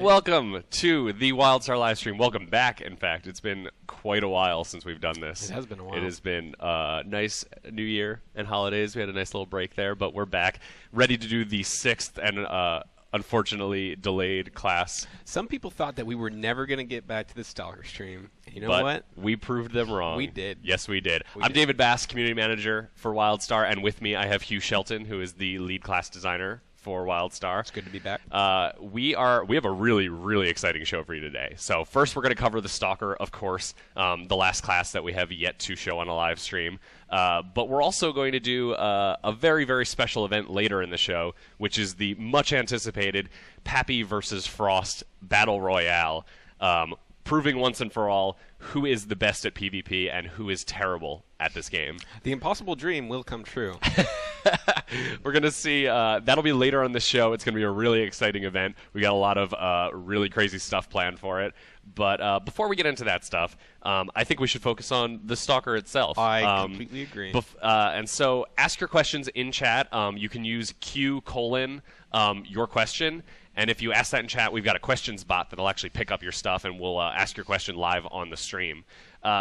Welcome to the WildStar live stream. Welcome back, in fact. It's been quite a while since we've done this. It has been a while. It has been a nice New Year and holidays. We had a nice little break there, but we're back, ready to do the 6th and unfortunately delayed class. Some people thought that we were never going to get back to the Stalker stream. You know but what? We proved them wrong. We did. Yes, we did. I'm David Bass, community manager for WildStar, and with me I have Hugh Shelton, who is the lead class designer for WildStar. It's good to be back. We have a really, really exciting show for you today. So first we're going to cover the Stalker, of course, the last class that we have yet to show on a live stream. But we're also going to do a very, very special event later in the show, which is the much anticipated Pappy versus Frost Battle Royale, proving once and for all who is the best at PvP and who is terrible at this game. The impossible dream will come true. We're going to see, that'll be later on the show. It's going to be a really exciting event. We got a lot of really crazy stuff planned for it. But before we get into that stuff, I think we should focus on the Stalker itself. I completely agree. And so ask your questions in chat. You can use Q:, your question. And if you ask that in chat, we've got a questions bot that'll actually pick up your stuff, and we'll ask your question live on the stream.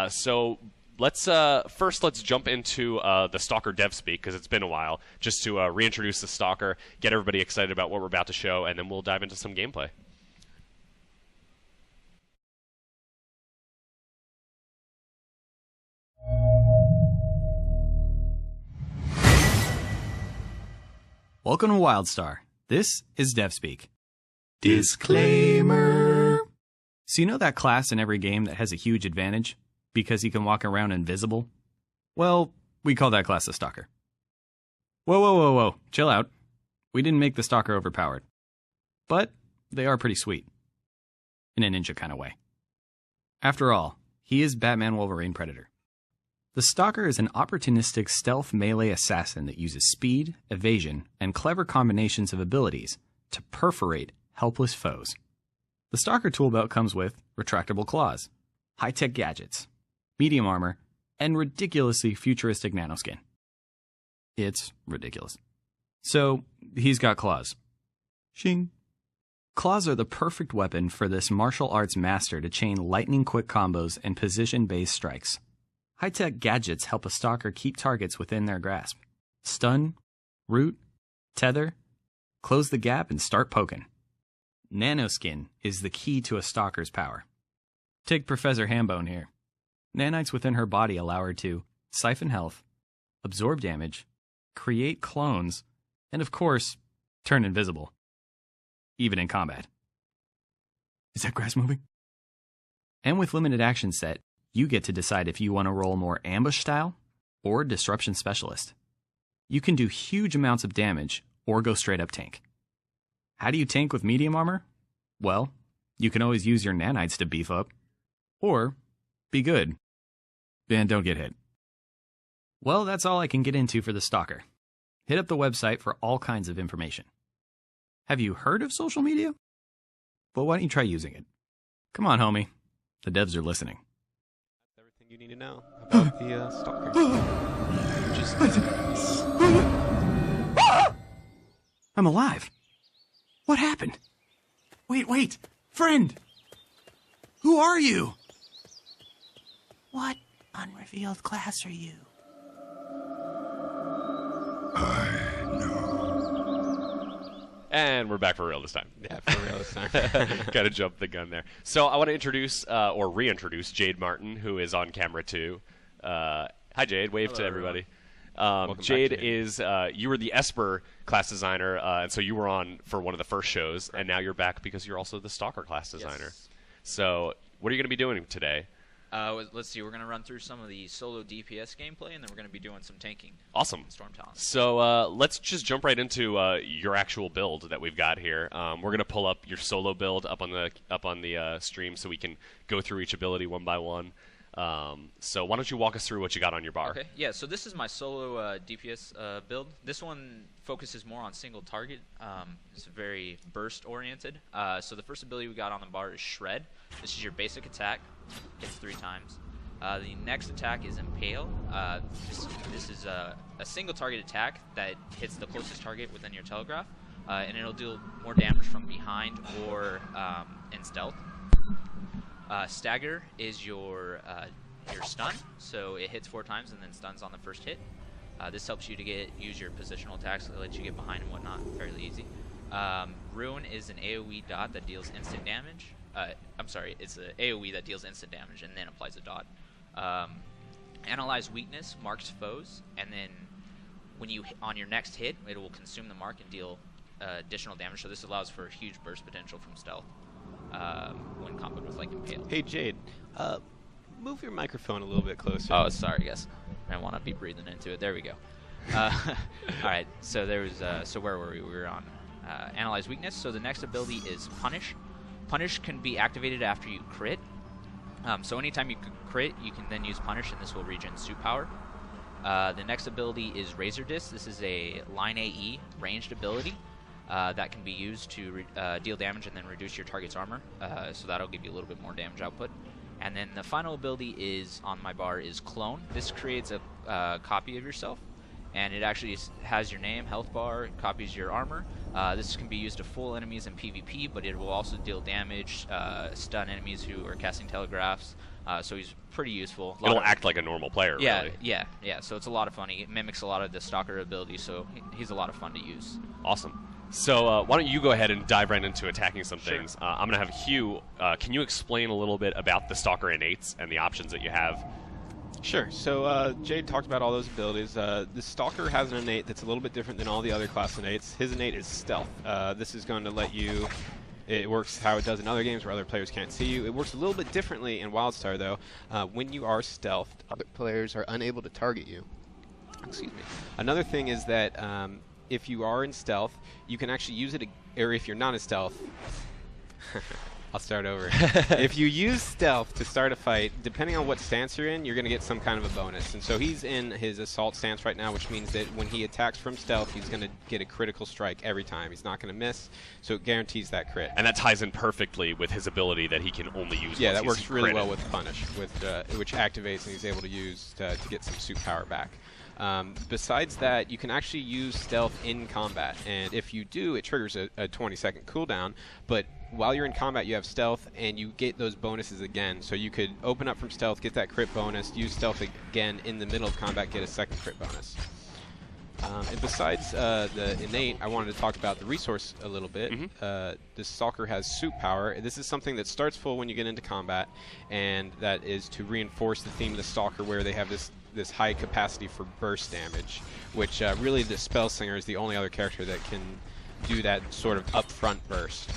So let's jump into the Stalker dev speak, because it's been a while, just to reintroduce the Stalker, get everybody excited about what we're about to show, and then we'll dive into some gameplay. Welcome to WildStar. This is DevSpeak. Disclaimer. So you know that class in every game that has a huge advantage because he can walk around invisible? Well, we call that class the Stalker. Whoa, whoa, whoa, whoa. Chill out. We didn't make the Stalker overpowered. But they are pretty sweet. In a ninja kind of way. After all, he is Batman Wolverine Predator. The Stalker is an opportunistic stealth melee assassin that uses speed, evasion, and clever combinations of abilities to perforate helpless foes. The Stalker toolbelt comes with retractable claws, high-tech gadgets, medium armor, and ridiculously futuristic nanoskin. It's ridiculous. So, he's got claws. Shing. Claws are the perfect weapon for this martial arts master to chain lightning-quick combos and position-based strikes. High-tech gadgets help a Stalker keep targets within their grasp. Stun, root, tether, close the gap, and start poking. Nanoskin is the key to a Stalker's power. Take Professor Hambone here. Nanites within her body allow her to siphon health, absorb damage, create clones, and of course, turn invisible. Even in combat. Is that grass moving? And with limited action set, you get to decide if you want to roll more ambush style or disruption specialist. You can do huge amounts of damage or go straight up tank. How do you tank with medium armor? Well, you can always use your nanites to beef up. Or be good and don't get hit. Well, that's all I can get into for the Stalker. Hit up the website for all kinds of information. Have you heard of social media? Well, why don't you try using it? Come on, homie. The devs are listening. Everything you need to know about the Stalker. I'm alive. What happened? Wait. Friend! Who are you? What unrevealed class are you? And we're back for real this time. Yeah, for real this time. Gotta jump the gun there. So I want to introduce, or reintroduce, Jade Martin, who is on camera too. Hi, Jade. Wave Hello, to everybody. Jade is, you were the Esper class designer, and so you were on for one of the first shows, and now you're back because you're also the Stalker class designer. Yes. So what are you going to be doing today? Let's see, we're going to run through some of the solo DPS gameplay, and then we're going to be doing some tanking. Awesome. Storm Talent. So let's just jump right into your actual build that we've got here. We're going to pull up your solo build up on the stream so we can go through each ability one by one. So why don't you walk us through what you got on your bar? Okay, yeah, so this is my solo DPS build. This one focuses more on single target. It's very burst oriented. So the first ability we got on the bar is Shred. This is your basic attack. Hits 3 times. The next attack is Impale. This is a single target attack that hits the closest target within your telegraph. and it'll deal more damage from behind or in stealth. Stagger is your stun, so it hits 4 times and then stuns on the first hit. This helps you to use your positional attacks that lets you get behind and whatnot fairly easy. Ruin is an AoE dot that deals instant damage. I'm sorry, it's an AoE that deals instant damage and then applies a dot. Analyze weakness marks foes, and then when you on your next hit, it will consume the mark and deal additional damage. So this allows for a huge burst potential from stealth when comboed with like Impale. Hey Jade, move your microphone a little bit closer. Oh, sorry, guys. I want to be breathing into it. There we go. All right. So there was. So where were we? We were on analyze weakness. So the next ability is punish. Punish can be activated after you crit. So anytime you crit, you can then use punish, and this will regen suit power. The next ability is Razor Disc. This is a line AE ranged ability that can be used to deal damage and then reduce your target's armor. So that'll give you a little bit more damage output. And then the final ability is on my bar is Clone. This creates a copy of yourself, and it actually has your name, health bar, copies your armor. This can be used to fool enemies in PvP, but it will also deal damage, stun enemies who are casting telegraphs. So he's pretty useful. It'll act like a normal player, yeah, really. Yeah. So it's a lot of fun. He mimics a lot of the Stalker'a ability, so he's a lot of fun to use. Awesome. So why don't you go ahead and dive right into attacking some Sure. things. I'm going to have Hugh. Can you explain a little bit about the Stalker innates and the options that you have? Sure. So Jade talked about all those abilities. The Stalker has an innate that's a little bit different than all the other class innates. His innate is stealth. This is going to let you... It works how it does in other games where other players can't see you. It works a little bit differently in WildStar, though. When you are stealthed, other players are unable to target you. Excuse me. Another thing is that if you are in stealth, you can actually use it, or if you're not in stealth... I'll start over. If you use stealth to start a fight, depending on what stance you're in, you're going to get some kind of a bonus. And so he's in his assault stance right now, which means that when he attacks from stealth, he's going to get a critical strike every time. He's not going to miss, so it guarantees that crit. And that ties in perfectly with his ability that he can only use Yeah, once that he's works really critted. well with Punish, which activates and he's able to use to get some suit power back. Besides that, you can actually use stealth in combat, and if you do, it triggers a 20-second cooldown, but while you're in combat, you have stealth, and you get those bonuses again. So you could open up from stealth, get that crit bonus, use stealth again in the middle of combat, get a second crit bonus. And besides the innate, I wanted to talk about the resource a little bit. This Stalker has suit power. This is something that starts full when you get into combat, and that is to reinforce the theme of the Stalker, where they have this high capacity for burst damage, which really the Spellslinger is the only other character that can do that sort of upfront burst.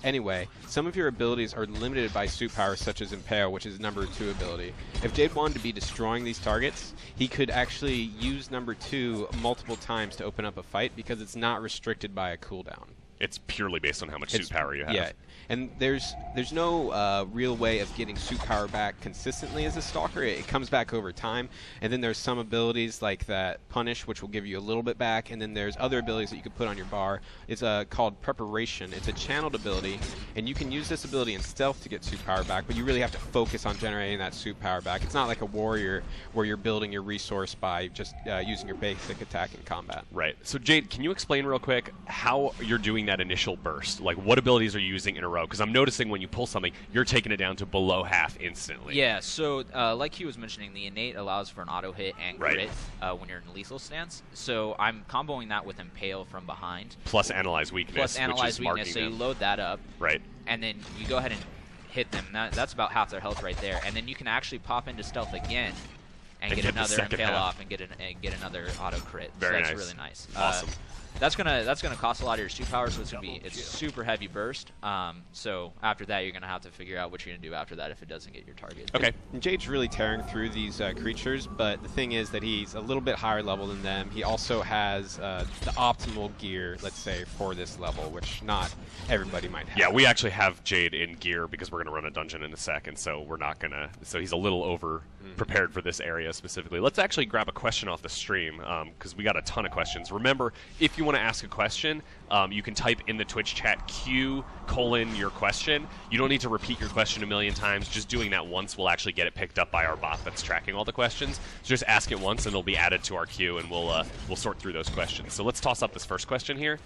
Anyway, some of your abilities are limited by suit power, such as Impale, which is number 2 ability. If Jade wanted to be destroying these targets, he could actually use number 2 multiple times to open up a fight because it's not restricted by a cooldown. It's purely based on how much suit power you have. Yeah, and there's no real way of getting suit power back consistently as a Stalker. It comes back over time, and then there's some abilities like that Punish, which will give you a little bit back, and then there's other abilities that you can put on your bar. It's called Preparation. It's a channeled ability, and you can use this ability in stealth to get suit power back, but you really have to focus on generating that suit power back. It's not like a warrior where you're building your resource by just using your basic attack in combat. Right. So Jade, can you explain real quick how you're doing that initial burst? Like, what abilities are you using in a row? Because I'm noticing when you pull something, you're taking it down to below half instantly. Yeah, so like he was mentioning, the innate allows for an auto hit and crit when you're in lethal stance. So I'm comboing that with Impale from behind. Plus Analyze Weakness, Analyze which is Weakness, so you load that up. Right. And then you go ahead and hit them. That's about half their health right there. And then you can actually pop into stealth again and get another Impale off and get another auto crit. Very so that's nice. Really nice. Awesome. That's gonna cost a lot of your suit power, so it's super heavy burst. So after that, you're gonna have to figure out what you're gonna do after that if it doesn't get your target. Okay. And Jade's really tearing through these creatures, but the thing is that he's a little bit higher level than them. He also has the optimal gear, let's say, for this level, which not everybody might have. Yeah, we actually have Jade in gear because we're going to run a dungeon in a second, so we're not going to... So he's a little over prepared for this area specifically. Let's actually grab a question off the stream because we got a ton of questions. Remember, if you want to ask a question, you can type in the Twitch chat Q:your question. You don't need to repeat your question a million times. Just doing that once will actually get it picked up by our bot that's tracking all the questions. So just ask it once and it'll be added to our queue, and we'll sort through those questions. So let's toss up this first question here.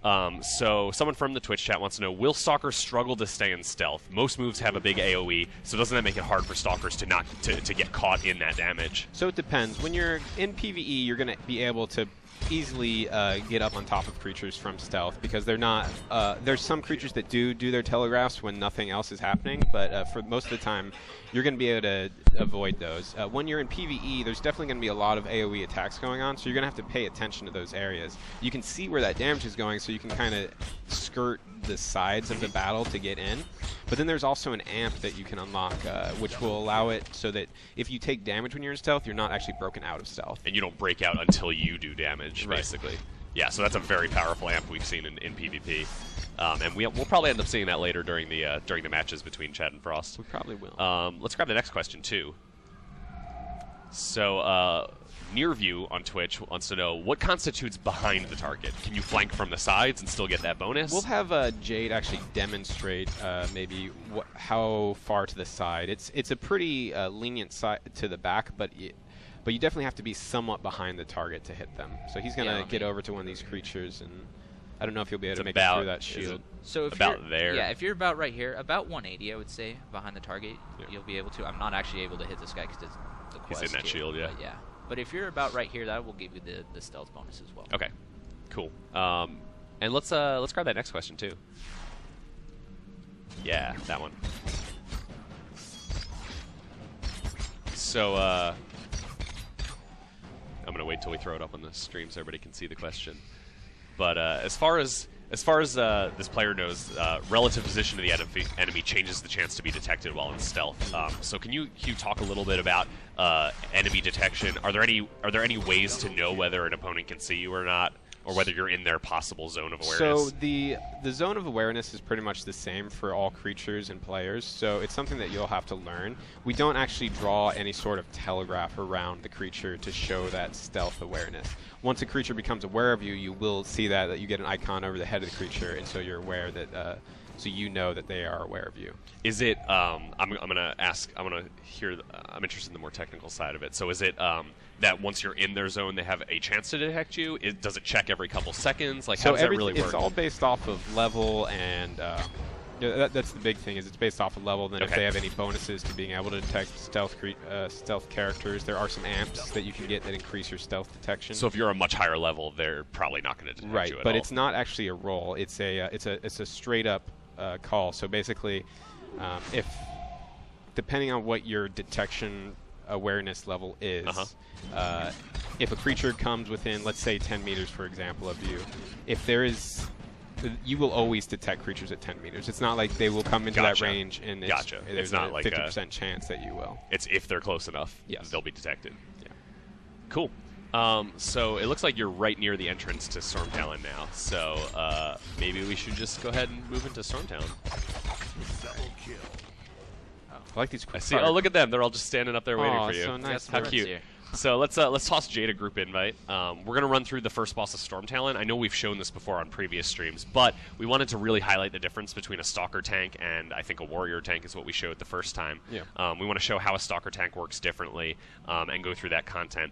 So someone from the Twitch chat wants to know, will Stalkers struggle to stay in stealth? Most moves have a big AoE, so doesn't that make it hard for Stalkers to not to get caught in that damage? So it depends. When you're in PvE, you're going to be able to easily get up on top of creatures from stealth because they're not. There's some creatures that do their telegraphs when nothing else is happening, but for most of the time, you're going to be able to avoid those. When you're in PvE, there's definitely going to be a lot of AoE attacks going on, so you're going to have to pay attention to those areas. You can see where that damage is going, so you can kind of skirt the sides of the battle to get in. But then there's also an amp that you can unlock, which will allow it so that if you take damage when you're in stealth, you're not actually broken out of stealth. And you don't break out until you do damage, Right. basically. Yeah, so that's a very powerful amp we've seen in PvP. And we'll probably end up seeing that later during the matches between Chad and Frost. We probably will. Let's grab the next question, too. So, Nearview on Twitch wants to know, what constitutes behind the target? Can you flank from the sides and still get that bonus? We'll have Jade actually demonstrate maybe how far to the side. It's a pretty lenient side to the back, but you definitely have to be somewhat behind the target to hit them. So he's going to get over to one of these creatures, and I don't know if he'll be able to make it through that shield. So if about there. Yeah, if you're about right here, about 180, I would say, behind the target, you'll be able to. I'm not actually able to hit this guy because it's the quest. He's in that here, shield, yeah. But yeah. But if you're about right here, that will give you the stealth bonus as well. Okay, cool. And let's grab that next question too. Yeah, that one. So I'm gonna wait till we throw it up on the stream so everybody can see the question. But as far as this player knows, relative position of the enemy changes the chance to be detected while in stealth. So can you talk a little bit about enemy detection? Are there any ways to know whether an opponent can see you or not, or whether you're in their possible zone of awareness? So the zone of awareness is pretty much the same for all creatures and players, so it's something that you'll have to learn. We don't actually draw any sort of telegraph around the creature to show that stealth awareness. Once a creature becomes aware of you, you will see that you get an icon over the head of the creature, and so you're aware that so you know that they are aware of you. Is it? I'm gonna ask. I'm interested in the more technical side of it. So is it that once you're in their zone, they have a chance to detect you? Does it check every couple seconds? Like, how does that really work? It's all based off of level, and that's the big thing. Is it's based off of level. Then if they have any bonuses to being able to detect stealth characters, there are some amps that you can get that increase your stealth detection. So if you're a much higher level, they're probably not going to detect you at all. But it's not actually a roll. It's a straight up call. So basically, if depending on what your detection awareness level is, if a creature comes within, let's say, 10 meters, for example, of you, if there is, you will always detect creatures at 10 meters. It's not like they will come into that range and there's not like 50% chance that you will. It's if they're close enough, they'll be detected. Yeah. Cool. So it looks like you're right near the entrance to Stormtown now. So maybe we should just go ahead and move into Stormtown. I like these quick fire. Oh, look at them. They're all just standing up there waiting for you. So nice. How cute. Here. So let's toss Jade a group invite. We're going to run through the first boss of Stormtown. I know we've shown this before on previous streams, but we wanted to really highlight the difference between a Stalker tank and I think a Warrior tank is what we showed the first time. Yeah. We want to show how a Stalker tank works differently and go through that content.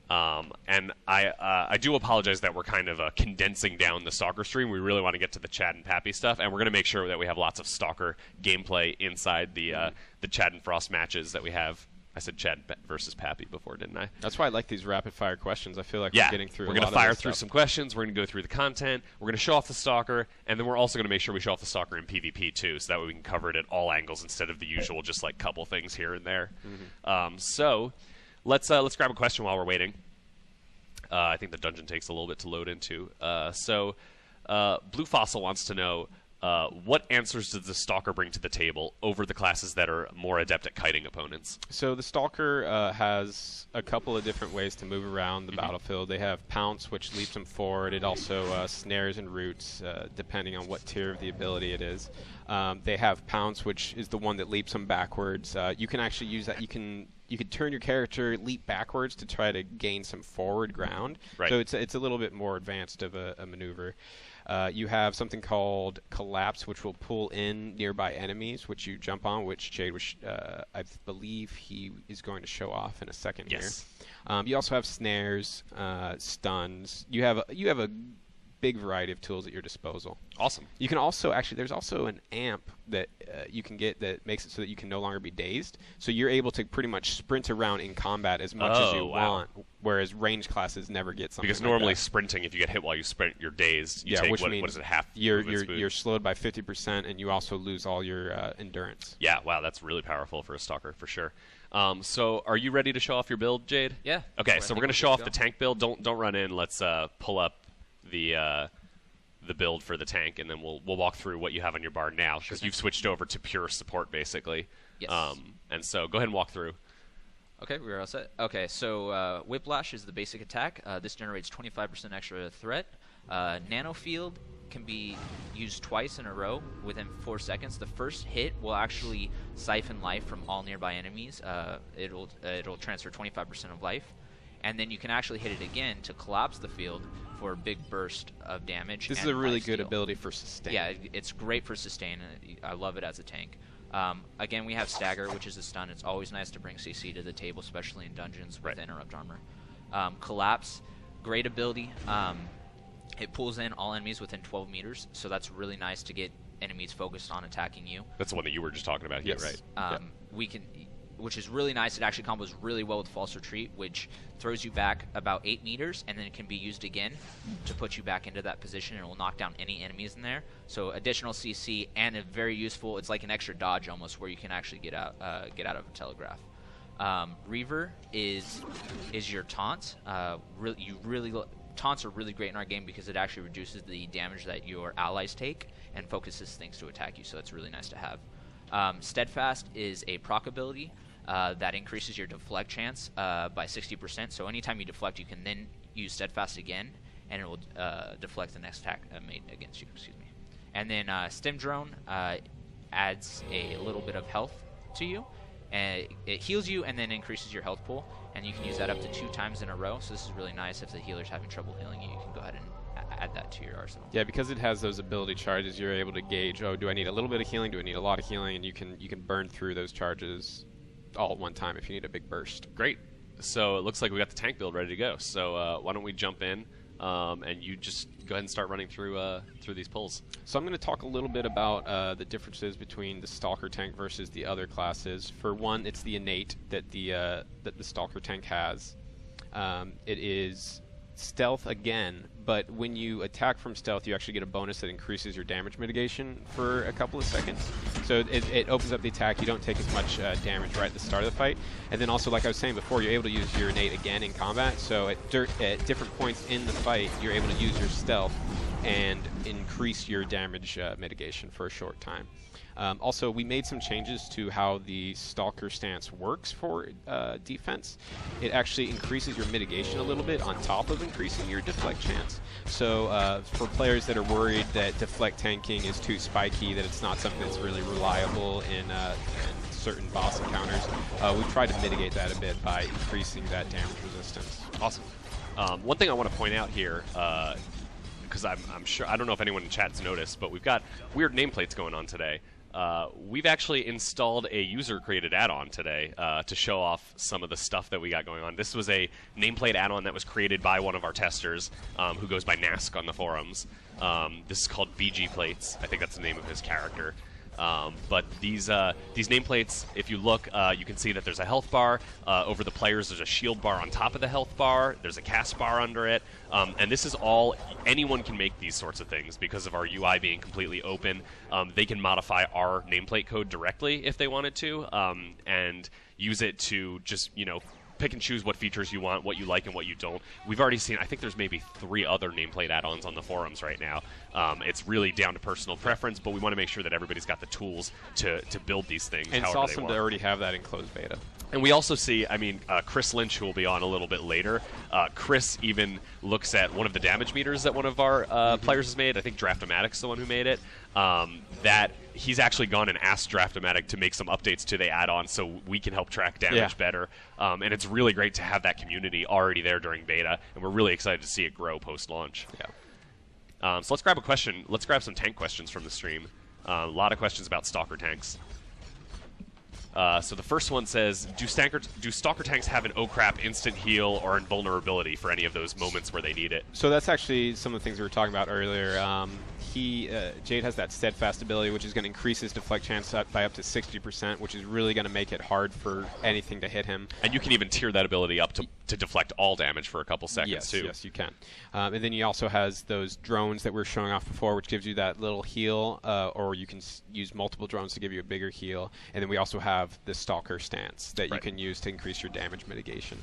And I do apologize that we're kind of condensing down the Stalker stream. We really want to get to the Chad and Pappy stuff, and we're going to make sure that we have lots of Stalker gameplay inside the Chad and Frost matches that we have. I said Chad versus Pappy before, didn't I? That's why I like these rapid-fire questions. I feel like we're getting through. We're going to fire through some questions. We're going to go through the content. We're going to show off the Stalker, and then we're also going to make sure we show off the Stalker in PvP too, so that way we can cover it at all angles instead of the usual just like couple things here and there. So let's grab a question while we're waiting. I think the dungeon takes a little bit to load into. Blue Fossil wants to know, what answers does the Stalker bring to the table over the classes that are more adept at kiting opponents? So the Stalker has a couple of different ways to move around the battlefield. They have Pounce, which leaps them forward. It also snares and roots, depending on what tier of the ability it is. They have Pounce, which is the one that leaps them backwards. You can actually use that. You could turn your character, leap backwards to try to gain some forward ground. Right. So it's a little bit more advanced of a maneuver. You have something called Collapse, which will pull in nearby enemies, which you jump on, which Jade was, I believe he is going to show off in a second here. You also have snares, stuns. You have a big variety of tools at your disposal. Awesome. You can also actually, there's also an amp that you can get that makes it so that you can no longer be dazed. So you're able to pretty much sprint around in combat as much as you want, whereas range classes never get something because like normally that. sprinting, if you get hit while you sprint, you're dazed. You Yeah, take, which means what is it, half you're movement speed? you're slowed by 50%, and you also lose all your endurance. Yeah, wow, that's really powerful for a Stalker, for sure. So are you ready to show off your build, Jade? Yeah. Okay, so we're going to show off the tank build. Don't run in. Let's pull up the build for the tank, and then we'll walk through what you have on your bar now, because you've switched over to pure support, basically. Yes. And so go ahead and walk through. Okay, we're all set. Okay, so Whiplash is the basic attack. This generates 25% extra threat. Nano Field can be used twice in a row within 4 seconds. The first hit will actually siphon life from all nearby enemies. It'll transfer 25% of life. And then you can actually hit it again to collapse the field for a big burst of damage. This is a really good ability for sustain. Yeah, it's great for sustain. I love it as a tank. Again, we have Stagger, which is a stun. It's always nice to bring CC to the table, especially in dungeons with interrupt armor. Collapse, great ability. It pulls in all enemies within 12 meters, so that's really nice to get enemies focused on attacking you. That's the one that you were just talking about here, Yes. right? We can, which is really nice. It actually combos really well with False Retreat, which throws you back about 8 meters, and then it can be used again to put you back into that position, and it will knock down any enemies in there. So additional CC, and a very useful. It's like an extra dodge almost, where you can actually get out of a telegraph. Reaver is your taunt. Taunts are really great in our game because it actually reduces the damage that your allies take and focuses things to attack you, so that's really nice to have. Steadfast is a proc ability that increases your deflect chance by 60%, so anytime you deflect, you can then use Steadfast again, and it will deflect the next attack made against you. Excuse me. And then Stim Drone adds a little bit of health to you, and it heals you and then increases your health pool, and you can use that up to 2 times in a row, so this is really nice. If the healer's having trouble healing you, you can go ahead and add that to your arsenal. Yeah, because it has those ability charges, you're able to gauge, oh, do I need a little bit of healing, do I need a lot of healing, and you can burn through those charges all at one time if you need a big burst. Great. So it looks like we got the tank build ready to go. So why don't we jump in, and you just go ahead and start running through these pulls. So I'm going to talk a little bit about the differences between the Stalker tank versus the other classes. For one, it's the innate that the Stalker tank has. It is stealth again, but when you attack from stealth, you actually get a bonus that increases your damage mitigation for a couple of seconds. So it opens up the attack. You don't take as much damage right at the start of the fight. And then also, like I was saying before, you're able to use your innate again in combat. So at different points in the fight, you're able to use your stealth and increase your damage mitigation for a short time. Also, we made some changes to how the Stalker stance works for defense. It actually increases your mitigation a little bit on top of increasing your deflect chance. So for players that are worried that deflect tanking is too spiky, that it's not something that's really reliable in certain boss encounters, we tried to mitigate that a bit by increasing that damage resistance. Awesome. One thing I want to point out here, because I'm sure, I don't know if anyone in chat's noticed, but we've got weird nameplates going on today. We've actually installed a user-created add-on today to show off some of the stuff that we got going on. This was a nameplate add-on that was created by one of our testers, who goes by Nask on the forums. This is called BG Plates. I think that's the name of his character. But these nameplates, if you look, you can see that there's a health bar. Over the players, there's a shield bar on top of the health bar. There's a cast bar under it. And this is all, anyone can make these sorts of things because of our UI being completely open. They can modify our nameplate code directly if they wanted to, and use it to just, pick and choose what features you want, what you like, and what you don't. We've already seen, I think there's maybe 3 other nameplate add-ons on the forums right now. It's really down to personal preference, but we want to make sure that everybody's got the tools to build these things. And it's awesome to already have that in closed beta. And we also see, Chris Lynch, who will be on a little bit later, Chris even looks at one of the damage meters that one of our players has made. I think Draftomatic's the one who made it. That he's actually gone and asked Draftomatic to make some updates to the add-on so we can help track damage better. And it's really great to have that community already there during beta, and we're really excited to see it grow post-launch. Yeah. So let's grab a question. Let's grab some tank questions from the stream. A lot of questions about Stalker tanks. So the first one says, do Stalker tanks have an oh crap instant heal or invulnerability for any of those moments where they need it? So that's actually some of the things we were talking about earlier. Jade has that steadfast ability, which is going to increase his deflect chance by up to 60%, which is really going to make it hard for anything to hit him. And you can even tier that ability up to deflect all damage for a couple seconds, yes, too. Yes, you can. And then he also has those drones that we were showing off before, which gives you that little heal, or you can use multiple drones to give you a bigger heal. And then we also have the Stalker stance that you can use to increase your damage mitigation.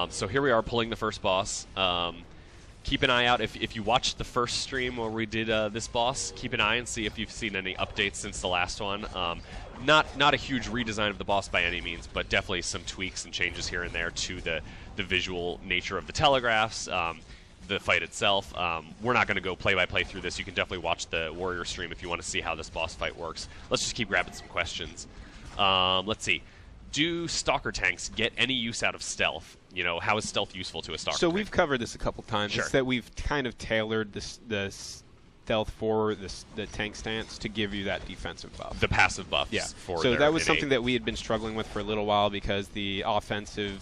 So here we are pulling the first boss. Keep an eye out. If you watched the first stream where we did this boss, keep an eye and see if you've seen any updates since the last one. Not a huge redesign of the boss by any means, but definitely some tweaks and changes here and there to the visual nature of the telegraphs, the fight itself. We're not going to go play-by-play through this. You can definitely watch the Warrior stream if you want to see how this boss fight works. Let's just keep grabbing some questions. Let's see. Do Stalker tanks get any use out of stealth? You know, how is stealth useful to a Stalker tank? We've covered this a couple times. Sure. It's that we've kind of tailored the stealth for the tank stance to give you that defensive buff. The passive buffs. Yeah. So that was something that we had been struggling with for a little while because the offensive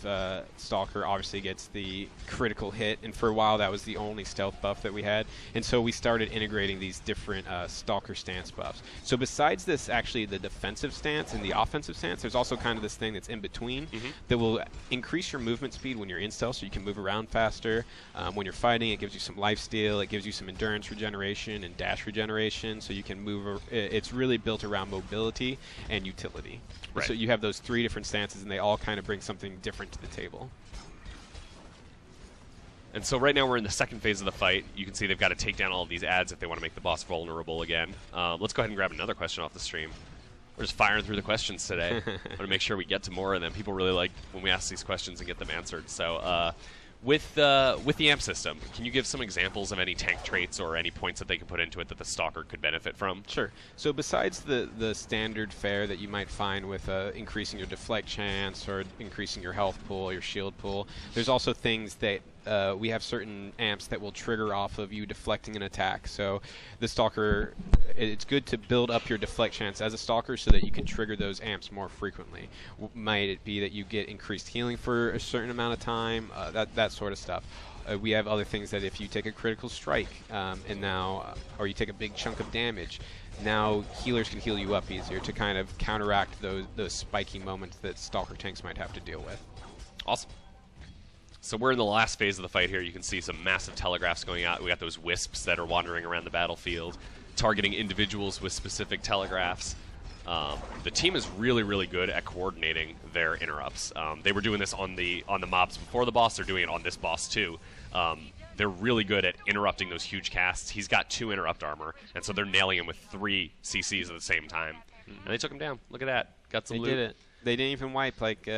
Stalker obviously gets the critical hit, and for a while that was the only stealth buff that we had. And so we started integrating these different Stalker stance buffs. So besides this, actually the defensive stance and the offensive stance, there's also kind of this thing that's in between that will increase your movement speed when you're in stealth, so you can move around faster. When you're fighting, it gives you some lifesteal, it gives you some endurance regeneration and dash regeneration, so you can move. It's really built around mobility and utility. Right. So you have those three different stances, and they all kind of bring something different to the table. And so right now we're in the second phase of the fight. You can see they've got to take down all of these ads if they want to make the boss vulnerable again. Let's go ahead and grab another question off the stream. We're just firing through the questions today. I want to make sure we get to more of them. People really like when we ask these questions and get them answered. So with the AMP system, can you give some examples of any tank traits or any points that they can put into it that the Stalker could benefit from? Sure. So besides the standard fare that you might find with increasing your deflect chance or increasing your health pool, your shield pool, there's also things that we have certain amps that will trigger off of you deflecting an attack. So the Stalker, it's good to build up your deflect chance as a Stalker so that you can trigger those amps more frequently. Might it be that you get increased healing for a certain amount of time, that sort of stuff. We have other things that if you take a critical strike or you take a big chunk of damage, now healers can heal you up easier to kind of counteract those spiky moments that Stalker tanks might have to deal with. Awesome. So we're in the last phase of the fight here. You can see some massive telegraphs going out. We got those wisps that are wandering around the battlefield, targeting individuals with specific telegraphs. The team is really, really good at coordinating their interrupts. They were doing this on the mobs before the boss. They're doing it on this boss too. They're really good at interrupting those huge casts. He's got 2 interrupt armor, and so they're nailing him with 3 CCs at the same time. And they took him down. Look at that. Got some loot. They did it. They didn't even wipe like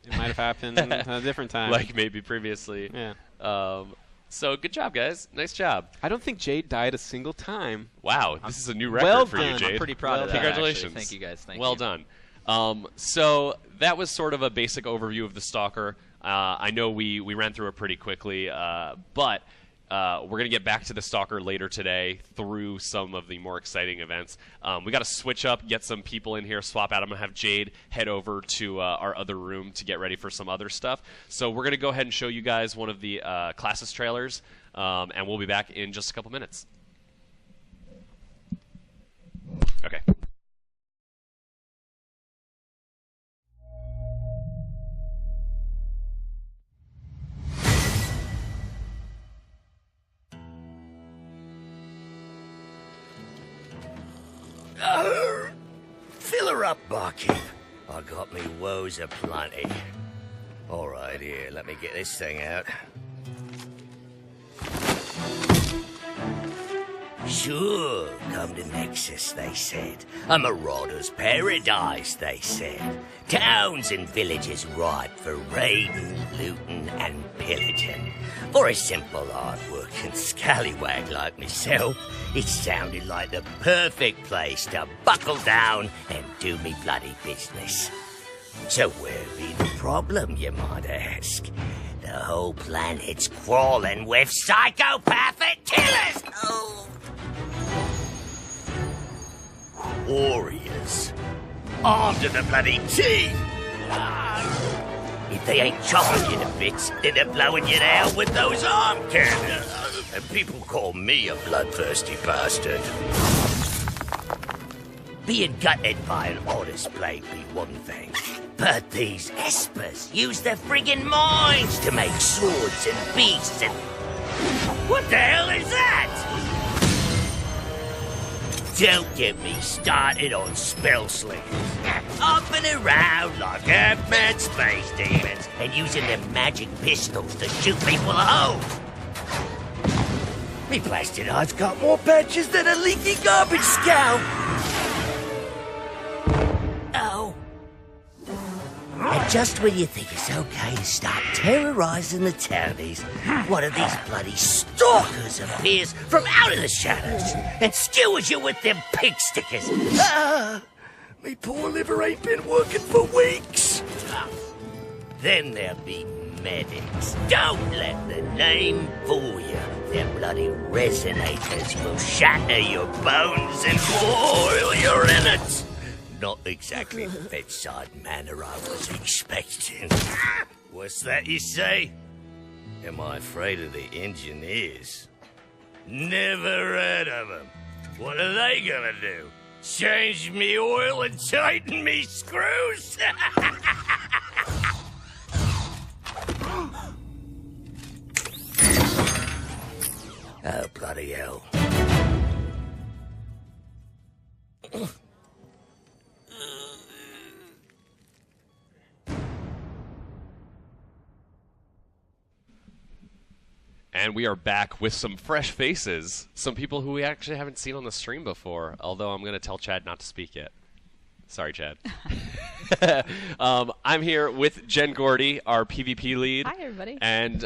it might have happened a different time. Like maybe previously. Yeah. So good job, guys. Nice job. I don't think Jade died a single time. Wow, this is a new record well for done. you, Jade. I'm pretty proud of that. Congratulations. Actually. Thank you, guys. Thank well you. done. So that was sort of a basic overview of the Stalker. I know we ran through it pretty quickly, but we're going to get back to the Stalker later today through some of the more exciting events. We got to switch up, get some people in here, swap out. I'm going to have Jade head over to our other room to get ready for some other stuff. So we're going to go ahead and show you guys one of the classes trailers, and we'll be back in just a couple minutes. Okay. Fill her up, barkeep. I got me woes aplenty. Alright, here, let me get this thing out. Sure, come to Nexus, they said. A marauder's paradise, they said. Towns and villages ripe for raiding, looting, and pillaging. For a simple, hard-working scallywag like myself, it sounded like the perfect place to buckle down and do me bloody business. So where be the problem, you might ask? The whole planet's crawling with psychopathic killers! Oh. Warriors. armed to the bloody teeth. If they ain't chopping you to bits, then they're blowing you down with those arm cannons. And people call me a bloodthirsty bastard. Being gutted by an honest blade be one thing, but these espers use their friggin' minds to make swords and beasts and... What the hell is that? Don't get me started on spell slingers. Up and around like half-mad space demons and using them magic pistols to shoot people at home. Me blasted eyes got more patches than a leaky garbage scout. Oh. And just when you think it's okay to start terrorizing the townies, one of these bloody stalkers appears from out of the shadows and skewers you with them pig stickers. Me poor liver ain't been working for weeks. Then there'll be medics. Don't let the name fool you. Them bloody resonators will shatter your bones and boil your innards. Not exactly the bedside manner I was expecting. What's that you say? Am I afraid of the engineers? Never heard of them. What are they gonna do? Change me oil and tighten me screws? Oh, bloody hell. And we are back with some fresh faces. Some people who we actually haven't seen on the stream before, although I'm going to tell Chad not to speak yet. Sorry, Chad. I'm here with Jen Gordy, our PvP lead. Hi, everybody. And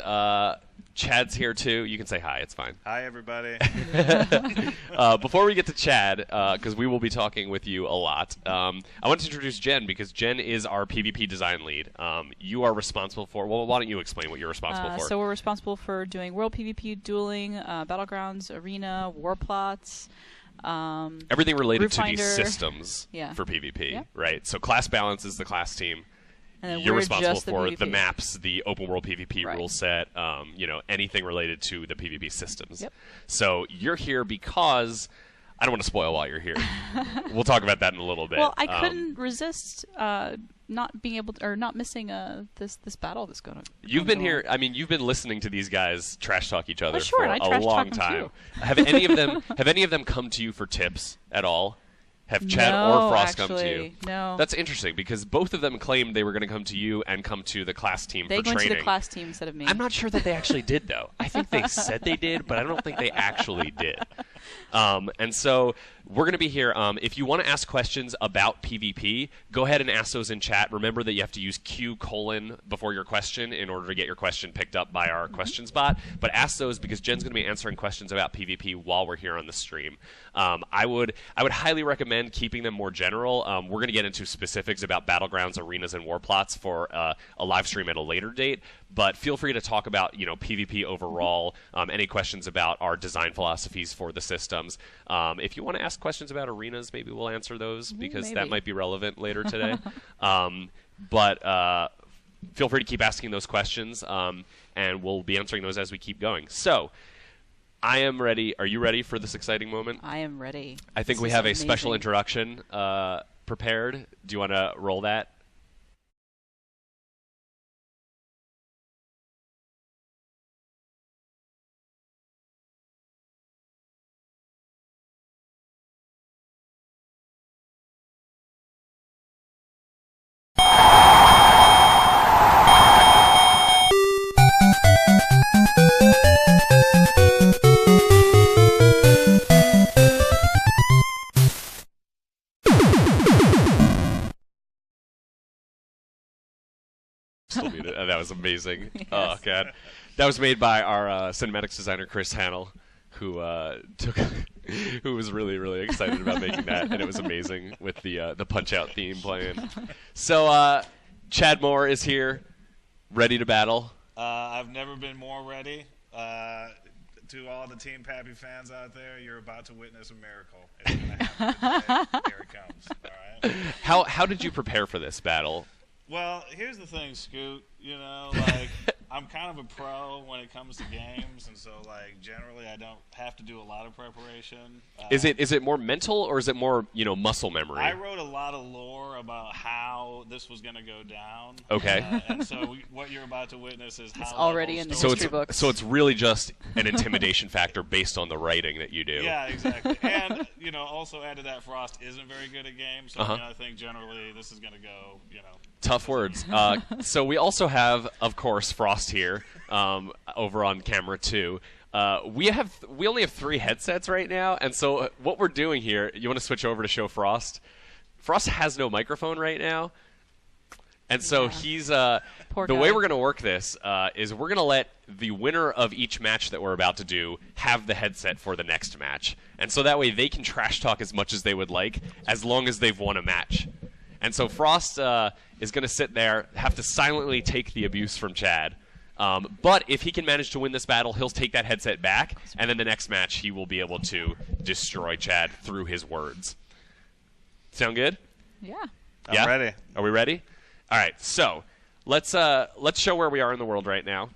Chad's here, too. You can say hi. It's fine. Hi, everybody. Before we get to Chad, because we will be talking with you a lot, I want to introduce Jen, because Jen is our PvP design lead. You are responsible for... Well, why don't you explain what you're responsible for? So we're responsible for doing world PvP, dueling, battlegrounds, arena, war plots... everything related to these Finder. Systems for PvP, Yeah. right? So class balance is the class team. And then You're we're responsible just the for PvP. the maps, the open world PvP Right. rule set, anything related to the PvP systems. Yep. So you're here because I don't want to spoil why you're here. We'll talk about that in a little bit. Well, I couldn't resist not being able to, or not missing this battle that's going on. You've been here. I mean, you've been listening to these guys trash talk each other sure, for and I a trash long talk them time. too. Have any of them come to you for tips at all? Have Chad or Frost come to you? Actually, no. That's interesting because both of them claimed they were going to come to you and come to the class team They for went training. to the class team instead of me. I'm not sure that they actually did, though. I think they said they did, but I don't think they actually did. And so we're going to be here. If you want to ask questions about PvP, go ahead and ask those in chat. Remember that you have to use Q: before your question in order to get your question picked up by our questions bot. But ask those because Jen's going to be answering questions about PvP while we're here on the stream. I would highly recommend keeping them more general. We're going to get into specifics about battlegrounds, arenas, and war plots for a live stream at a later date. But feel free to talk about PvP overall. Any questions about our design philosophies for the systems. If you want to ask questions about arenas, maybe we'll answer those because that might be relevant later today. But feel free to keep asking those questions, and we'll be answering those as we keep going. So, I am ready. Are you ready for this exciting moment? I am ready. I think we have a special introduction prepared. Do you want to roll that? Still muted. That was amazing. Yes. Oh god, that was made by our cinematics designer Chris Hannell, who who was really excited about making that, and it was amazing with the Punch Out theme playing. So Chad Moore is here, ready to battle. I've never been more ready. To all the Team Pappy fans out there, you're about to witness a miracle. It's going to happen today. Here it comes. All right? How did you prepare for this battle? Well, here's the thing, Scoot. You know, like, I'm kind of a pro when it comes to games, and so, like, generally I don't have to do a lot of preparation. Is it more mental, or is it more, muscle memory? I wrote a lot of lore about how this was going to go down. Okay. And so what you're about to witness is how It's already in the history books. So it's really just an intimidation factor based on the writing that you do. Yeah, exactly. And, also add to that, Frost isn't very good at games, so I think generally this is going to go, Tough words. So we also have, of course, Frost here over on camera too. We only have 3 headsets right now, and so what we're doing here, you want to switch over to show Frost? Frost has no microphone right now, and so he's the way we're going to work this is we're going to let the winner of each match that we're about to do have the headset for the next match, and so that way they can trash talk as much as they would like, as long as they've won a match. And so Frost is going to sit there, have to silently take the abuse from Chad. But if he can manage to win this battle, he'll take that headset back, and then the next match he will be able to destroy Chad through his words. Sound good? Yeah. I'm ready. Are we ready? All right. So let's show where we are in the world right now.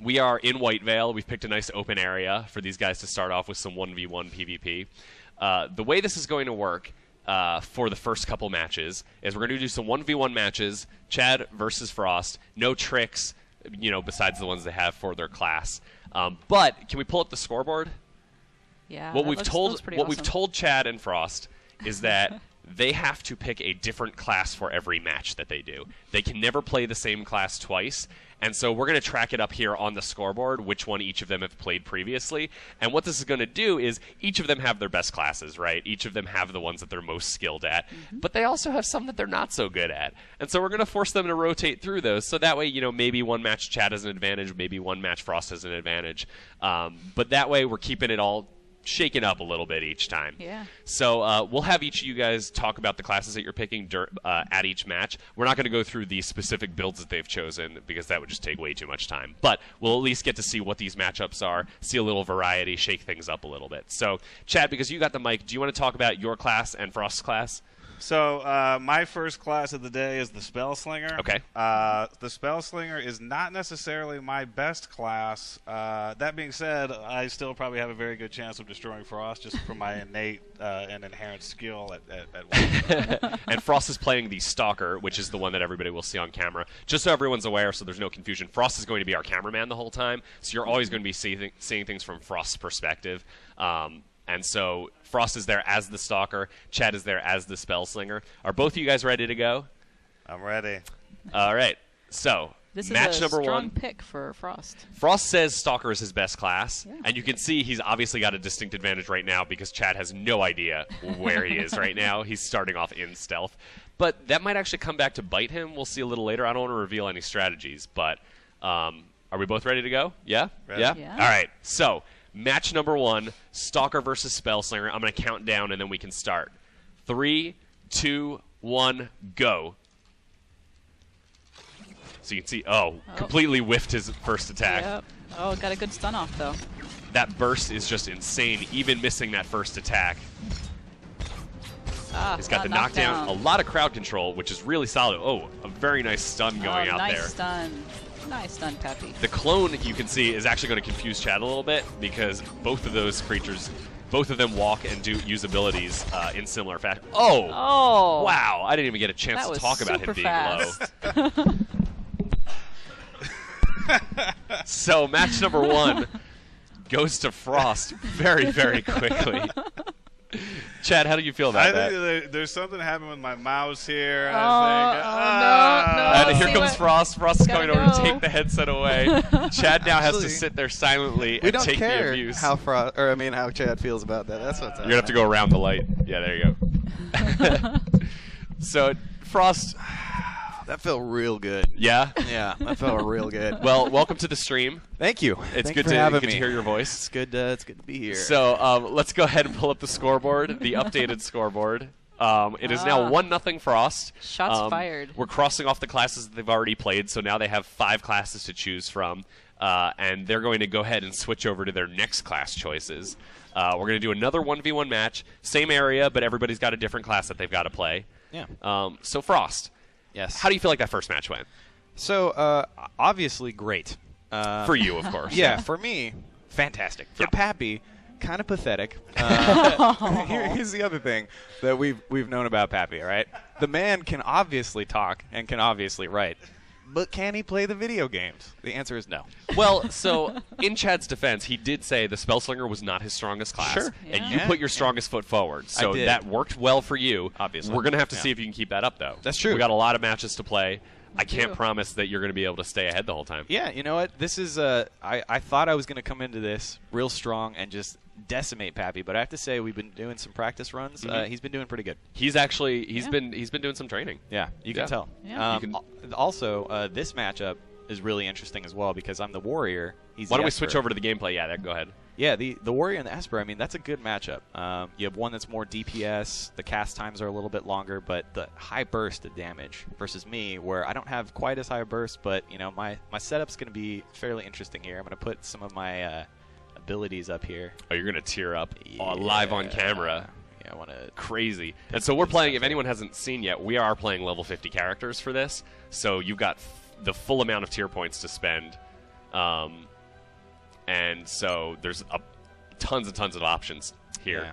We are in White Vale. We've picked a nice open area for these guys to start off with some 1v1 PvP. The way this is going to work for the first couple matches is we're going to do some 1v1 matches, Chad versus Frost, no tricks, besides the ones they have for their class. But can we pull up the scoreboard? Yeah. What we've awesome. told Chad and Frost is that they have to pick a different class for every match that they do. They can never play the same class twice. And so we're going to track it up here on the scoreboard, which one each of them have played previously. And what this is going to do is each of them have their best classes, right? Each of them have the ones that they're most skilled at. But they also have some that they're not so good at. And so we're going to force them to rotate through those. So that way, maybe one match Chad has an advantage, maybe one match Frost has an advantage. But that way we're keeping it all shaken up a little bit each time. Yeah. So we'll have each of you guys talk about the classes that you're picking at each match. We're not going to go through the specific builds that they've chosen because that would just take way too much time. But we'll at least get to see what these matchups are, see a little variety, shake things up a little bit. So, Chad, because you got the mic, do you want to talk about your class and Frost's class? So my first class of the day is the Spellslinger. Okay. The Spellslinger is not necessarily my best class. That being said, I still probably have a very good chance of destroying Frost just from my innate and inherent skill at one. And Frost is playing the Stalker, which is the one that everybody will see on camera. Just so everyone's aware, so there's no confusion, Frost is going to be our cameraman the whole time, so you're always going to be seeing things from Frost's perspective. And so Frost is there as the Stalker. Chad is there as the Spellslinger. Are both of you guys ready to go? I'm ready. All right. So This match is a number strong 1. pick for Frost. Frost says Stalker is his best class. Yeah. And you can see he's obviously got a distinct advantage right now because Chad has no idea where he is right now. He's starting off in stealth. But that might actually come back to bite him. We'll see a little later. I don't want to reveal any strategies. But are we both ready to go? Yeah? Ready. Yeah. All right. So match number 1, Stalker versus Spellslinger. I'm going to count down, and then we can start. 3, 2, 1, go. So you can see, completely whiffed his first attack. Yep. Oh, got a good stun off, though. That burst is just insane, even missing that first attack. He's got the knockdown, a lot of crowd control, which is really solid. Oh, a very nice stun going out nice there. Stun. Nice stun, Pappy. The clone, you can see, is actually going to confuse Chad a little bit because both of those creatures, both of them walk and use abilities in similar fashion. Oh! Wow, I didn't even get a chance That to was talk about him super being fast. low. So match number 1 goes to Frost very, very quickly. Chad, how do you feel about that? I think there's something happening with my mouse here. No. And here comes Frost. Frost is coming over to go. take the headset away. Chad now has to Actually, sit there silently We and don't take the care abuse. how how Chad feels about that. That's what's You're going to have to go around the light. Yeah, there you go. So, Frost, That felt real good. yeah? Yeah, that felt real good. Well, welcome to the stream. Thank you. It's Thanks good for to having good me. to hear your voice. It's good. It's good to be here. So let's go ahead and pull up the scoreboard, the updated scoreboard. It is now 1-0 Frost. Shots fired. We're crossing off the classes that they've already played, so now they have 5 classes to choose from. and they're going to go ahead and switch over to their next class choices. We're going to do another 1v1 match, same area, but everybody's got a different class that they've got to play. Yeah. So Frost, Yes. how do you feel like that first match went? So, obviously great. For you, of course. Yeah, for me, fantastic. For Yeah. Pappy, kind of pathetic. Here's the other thing that we've known about Pappy, all right? The man can obviously talk and can obviously write, but can he play the video games? The answer is no. Well, so in Chad's defense, he did say the Spellslinger was not his strongest class, Sure. and Yeah. you put your strongest foot forward. So did. that worked well for you. Obviously. We're going to have to Yeah. see if you can keep that up, though. That's true. We got a lot of matches to play. I can't do. promise that you're going to be able to stay ahead the whole time. Yeah, you know what? This is I thought I was going to come into this real strong and just decimate Pappy, but I have to say we've been doing some practice runs. He's been doing pretty good. He's actually he's Yeah. been doing some training. Yeah, you can Yeah. tell. Yeah. You can- Also, this matchup is really interesting as well because I'm the warrior. He's Why the don't we Esper. switch over to the gameplay? Yeah, go ahead. Yeah, the warrior and the Esper, I mean, that's a good matchup. You have one that's more DPS, the cast times are a little bit longer, but the high burst of damage versus me, where I don't have quite as high a burst, but you know, my setup's going to be fairly interesting here. I'm going to put some of my abilities up here. Oh, you're going to tear up live on camera. Yeah, I want to. Crazy. And so we're playing, if anyone hasn't seen yet, we are playing level 50 characters for this. So you've got the full amount of tier points to spend. And so there's tons and tons of options here. Yeah,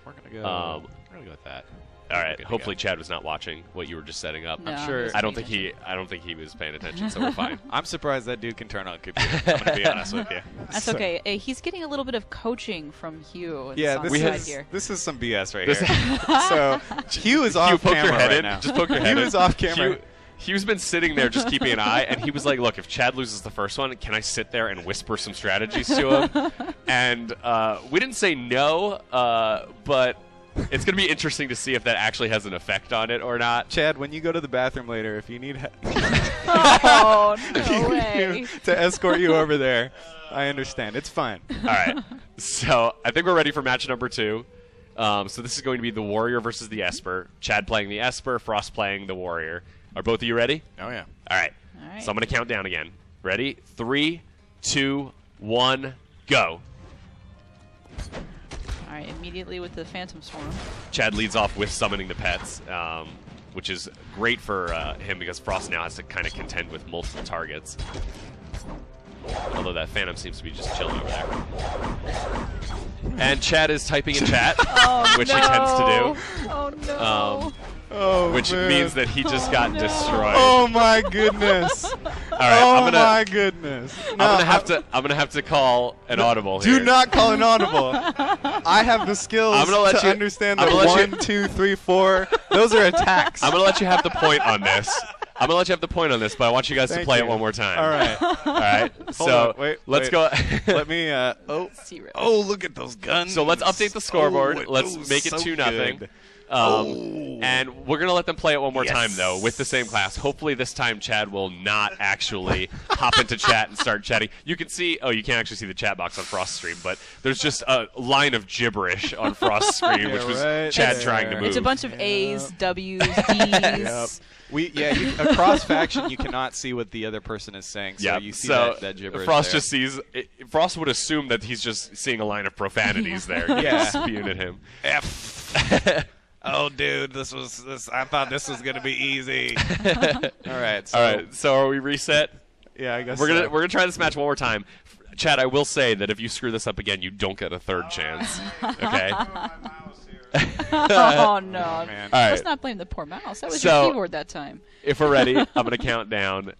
we're going to go. We're going to go with that. All right. Good to Hopefully go. Chad was not watching what you were just setting up. No, I'm sure- he was I don't paying think attention. I don't think he was paying attention, so we're fine. I'm surprised that dude can turn on a computer. I'm going to be honest with you. That's okay. He's getting a little bit of coaching from Hugh. Yeah, on the this side is here. this is some BS right This- here. So Hugh is Hugh, off poke camera your head right in. now. Just poke your head Hugh in. is off camera. Hugh's been sitting there just keeping an eye, and he was like, look, if Chad loses the first one, can I sit there and whisper some strategies to him? And we didn't say no, but it's going to be interesting to see if that actually has an effect on it or not. Chad, when you go to the bathroom later, if you need Oh, if no you way. need to escort you over there, I understand. It's fine. All right. So I think we're ready for match number 2. So this is going to be the Warrior versus the Esper. Chad playing the Esper, Frost playing the Warrior. Are both of you ready? Oh yeah. All right. All right. So I'm going to count down again. Ready? 3, 2, 1, go. All right, immediately with the Phantom Swarm. Chad leads off with summoning the pets, which is great for him because Frost now has to kind of contend with multiple targets. Although that Phantom seems to be just chilling over there. And Chad is typing in chat, which he tends to do. Oh no. Which means that he just got destroyed. Oh my goodness. All right, my goodness. I'm gonna have to call an audible here. Do not call an audible. I have the skills I'm gonna let to you- understand I'm that gonna let 1, 2, 3, 4. Those are attacks. I'm gonna let you have the point on this. But I want you guys to Thank play you. it one more time. All right. All right. Hold So on. Wait, let's wait. go. Let me. Zero. Oh, look at those guns. So let's update the scoreboard. Oh, Let's was make it so 2-0. good. And we're going to let them play it one more Yes. time, though, with the same class. Hopefully this time Chad will not actually hop into chat and start chatting. You can see, you can't actually see the chat box on Frost's stream, but there's just a line of gibberish on Frost's screen, which was right Chad there. trying to move. It's a bunch of A's, W's, D's. Yep. Across faction, you cannot see what the other person is saying, so Yeah, you see so that gibberish Frost there. just sees. Frost would assume that he's just seeing a line of profanities there. Yeah. Spewing at him. F. Oh, dude, this. I thought this was gonna be easy. All right. So, All right, so are we reset? Yeah, I guess We're so. gonna try this match one more time. Chad, I will say that if you screw this up again, you don't get a third chance. Okay. Oh no. Man. All right. Let's not blame the poor mouse. That was So- your keyboard that time. If we're ready, I'm gonna count down.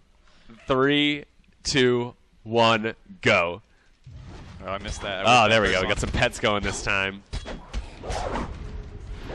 3, 2, 1, go. Oh, I missed that. Oh, there we go. We got some pets going this time.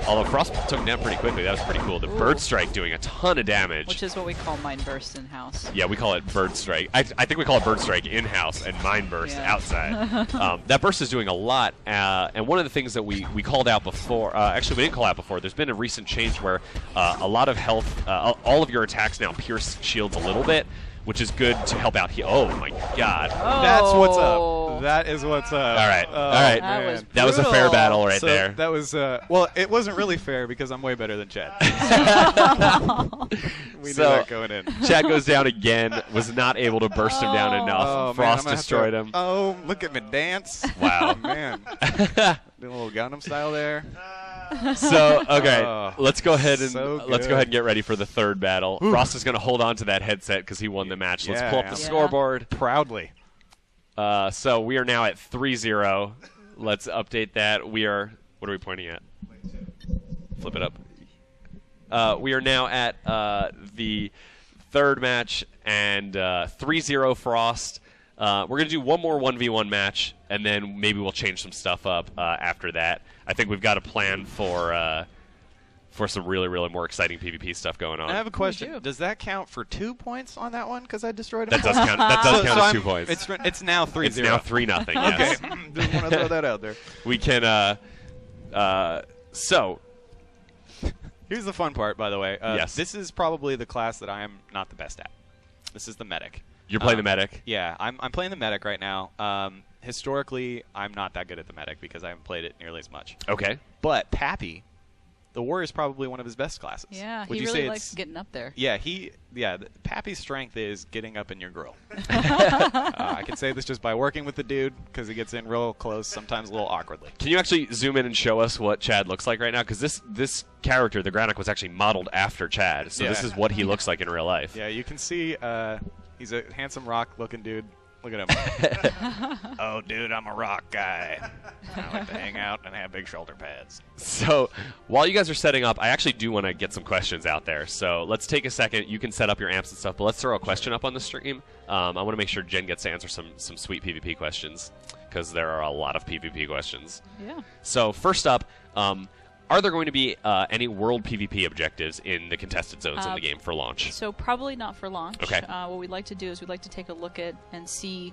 Although Frost took him down pretty quickly. That was pretty cool. The Bird Strike doing a ton of damage. Which is what we call Mind Burst in house. Yeah, we call it Bird Strike. I think we call it Bird Strike in-house and Mind Burst Yeah. outside. That burst is doing a lot, and one of the things that we called out before, actually we didn't call out before, there's been a recent change where a lot of health, all of your attacks now pierce shields a little bit, which is good to help out here. Oh my god. That's what's up. battle. That is what's up. All right. Oh, All right. That was That was a fair battle right so there. That was well, it wasn't really fair because I'm way better than Chad. We knew that going in. Chad goes down again. Was not able to burst him down enough. Oh, Frost man, destroyed him. Oh, look at me dance. Wow. Man. Doing a little Gundam style there. So okay, Oh, let's go ahead and so let's go good. ahead and get ready for the third battle. Frost is going to hold on to that headset because he won the match. Let's Yeah, pull up yeah. the Yeah. scoreboard. Proudly. So we are now at 3-0. Let's update that. We are. What are we pointing at? Flip it up. We are now at the third match and 3-0 Frost. We're going to do one more 1v1 match, and then maybe we'll change some stuff up after that. I think we've got a plan for some really, really more exciting PvP stuff going on. I have a question. do. Does that count for 2 points on that one? Because I destroyed That him. does count. That does count as 2 points. It's now 3-0. It's now 3-0. Yes. Okay. Just want to throw that out there. We can. So Here's the fun part, by the way. Yes. This is probably the class that I am not the best at. This is the medic. you're playing the medic. Yeah, I'm playing the medic right now. Historically, I'm not that good at the medic because I haven't played it nearly as much. Okay. But Pappy, the warrior, is probably one of his best classes. Yeah, Would he you really say likes it's, getting up there. Yeah, Pappy's strength is getting up in your grill. I can say this just by working with the dude because he gets in real close, sometimes a little awkwardly. Can you actually zoom in and show us what Chad looks like right now? Because this character, the Granic, was actually modeled after Chad, so Yeah. this is what he looks like in real life. Yeah, you can see he's a handsome rock-looking dude. Look at him. Oh, dude, I'm a rock guy. I like to hang out and have big shoulder pads. So while you guys are setting up, I actually do want to get some questions out there. So let's take a second. You can set up your amps and stuff, but let's throw a question up on the stream. I want to make sure Jen gets to answer some sweet PvP questions because there are a lot of PvP questions. Yeah. So first up, are there going to be any world PvP objectives in the contested zones in the game for launch? So probably not for launch. Okay. What we'd like to do is we'd like to take a look at and see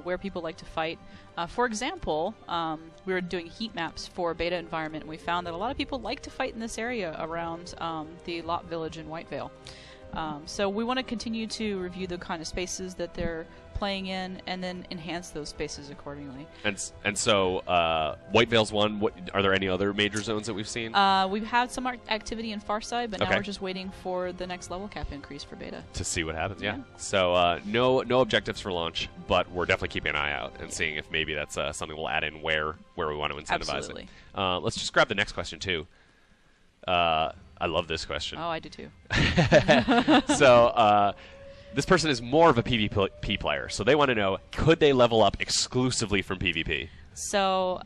where people like to fight. For example, we were doing heat maps for beta environment, and we found that a lot of people like to fight in this area around the Lot Village in Whitevale. So we want to continue to review the kind of spaces that they're playing in, and then enhance those spaces accordingly. And so Whitevale's one. Are there any other major zones that we've seen? We've had some activity in Farside, but now Okay. we're just waiting for the next level cap increase for beta. To see what happens, yeah. Yeah. So no objectives for launch, but we're definitely keeping an eye out and seeing if maybe that's something we'll add in where we want to incentivize Absolutely. it. Let's just grab the next question too. I love this question. Oh, I do too. So this person is more of a PvP player, so they want to know, could they level up exclusively from PvP? So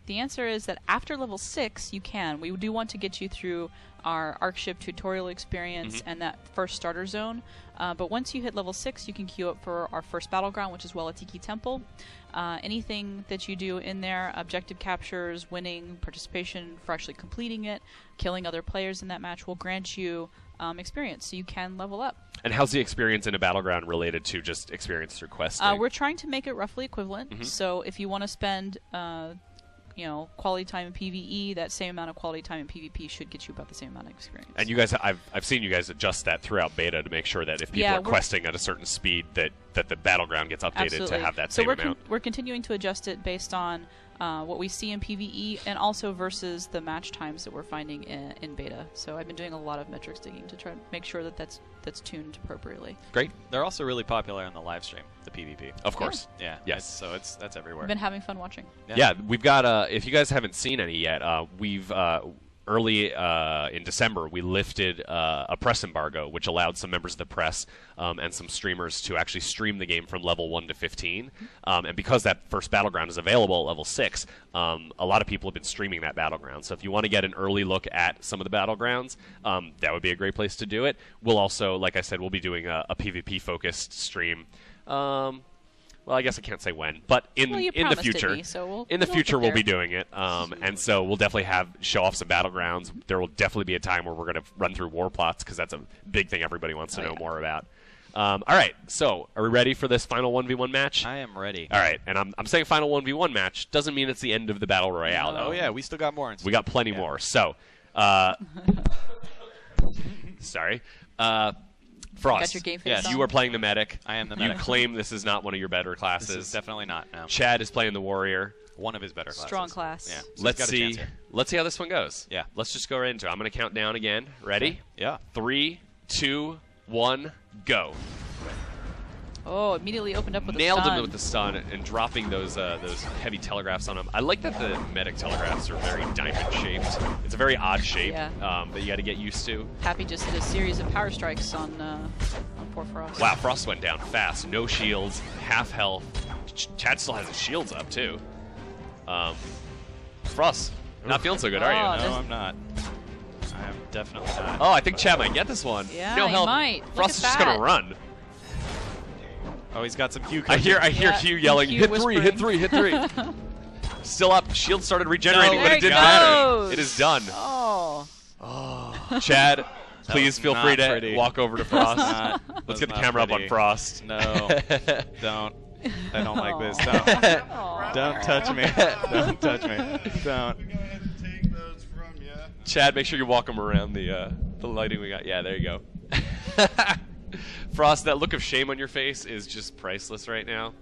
the answer is that after level 6, you can. We do want to get you through our ArcShip tutorial experience and that first starter zone. But once you hit level 6, you can queue up for our first battleground, which is Walatiki Temple. Anything that you do in there, objective captures, winning, participation for actually completing it, killing other players in that match, will grant you experience, so you can level up. And how's the experience in a battleground related to just experience through questing? We're trying to make it roughly equivalent. So if you want to spend quality time in PvE, that same amount of quality time in PvP should get you about the same amount of experience. And you guys, I've seen you guys adjust that throughout beta to make sure that if people Yeah, are questing at a certain speed, that the battleground gets updated Absolutely. to have that so same amount. we're continuing to adjust it based on what we see in PvE and also versus the match times that we're finding in beta. So I've been doing a lot of metrics digging to try to make sure that that's tuned appropriately. Great. They're also really popular on the live stream, the PvP. Of course. Yeah. Yes. So that's everywhere. I've been having fun watching. Yeah, we've got. If you guys haven't seen any yet, we've early in December we lifted a press embargo, which allowed some members of the press and some streamers to actually stream the game from level 1 to 15. And because that first battleground is available at level 6, a lot of people have been streaming that battleground. So if you want to get an early look at some of the battlegrounds, that would be a great place to do it. We'll also, like I said, we'll be doing a PvP focused stream. Well, I guess I can't say when, but in the future, we'll be doing it, and so we'll definitely show off some battlegrounds. There will definitely be a time where we're going to run through war plots because that's a big thing everybody wants to know more about. All right, so are we ready for this final 1v1 match? I am ready. All right, and I'm saying final 1v1 match doesn't mean it's the end of the battle royale. Oh yeah, we still got more. We got plenty more. So, sorry. Frost, Got your game face yes. on? you are playing the medic. I am the You medic. claim this is not one of your better classes. This is definitely not. No. Chad is playing the warrior. One of his better classes. Strong class. Yeah. So he's Let's got a see. chance here. Let's see how this one goes. Yeah. Let's just go right into it. I'm going to count down again. Ready? Yeah. 3, 2, 1, go. Oh, immediately opened up with Nailed a stun. him with the stun and dropping those heavy telegraphs on him. I like that the medic telegraphs are very diamond shaped. It's a very odd shape Yeah. that you got to get used to. Pappy just hit a series of power strikes on poor Frost. Wow, Frost went down fast. No shields, half health. Chad still has his shields up too. Frost, not feeling so good, are Oh, you? No, I'm not. I'm definitely not. Oh, I think Chad might get this one. Yeah, no he health. might. Look Frost is at just gonna that. run. Oh, he's got some Q I cooking. hear Yeah, Q yelling, Q hit 3, hit 3, whispering. hit 3. Still up. Shield started regenerating, No, but there it didn't he matter. goes. It is done. Oh. Chad, please was feel not free to pretty. walk over to Frost. Not- Let's was get the not camera up on pretty. Frost. No, don't. I don't like this. Aw. Don't touch me. Don't touch me. Don't. Go ahead and take those from you. Chad, make sure you walk him around the lighting we got. Yeah, there you go. Frost, that look of shame on your face is just priceless right now.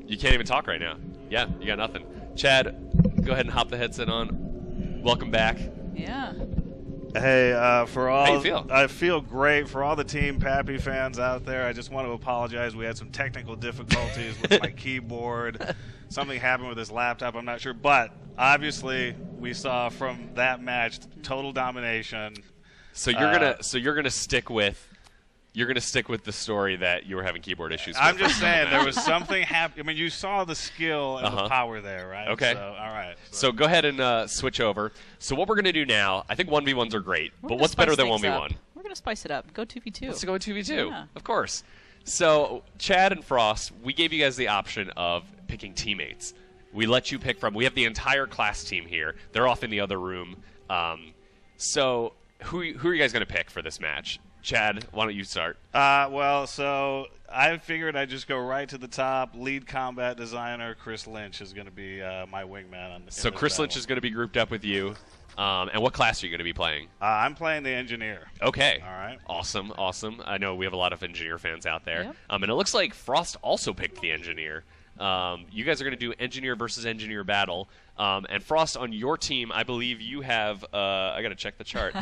You can't even talk right now. Yeah, you got nothing. Chad, go ahead and hop the headset on. Welcome back. Yeah. Hey, for all How you feel? I feel great. For all the Team Pappy fans out there, I just want to apologize. We had some technical difficulties with my keyboard. Something happened with this laptop. I'm not sure, but obviously we saw from that match total domination. So you're gonna stick with the story that you were having keyboard issues with. I'm just saying there was something happening. I mean, you saw the skill and the power there, right? Okay. So, all right. So go ahead and switch over. So what we're going to do now, I think 1v1s are great, We're but gonna what's better spice than things 1v1? up. We're going to spice it up. Go 2v2. Let's go 2v2, Yeah. of course. So Chad and Frost, we gave you guys the option of picking teammates. We let you pick from. We have the entire class team here. They're off in the other room. So who are you guys going to pick for this match? Chad, why don't you start? Well, so I figured I'd just go right to the top. Lead combat designer Chris Lynch is going to be my wingman. So Chris Lynch is going to be grouped up with you. And what class are you going to be playing? I'm playing the engineer. Okay. All right. Awesome, awesome. I know we have a lot of engineer fans out there. Yep. And it looks like Frost also picked the engineer. You guys are going to do engineer versus engineer battle. And Frost, on your team, I believe you have, I got to check the chart.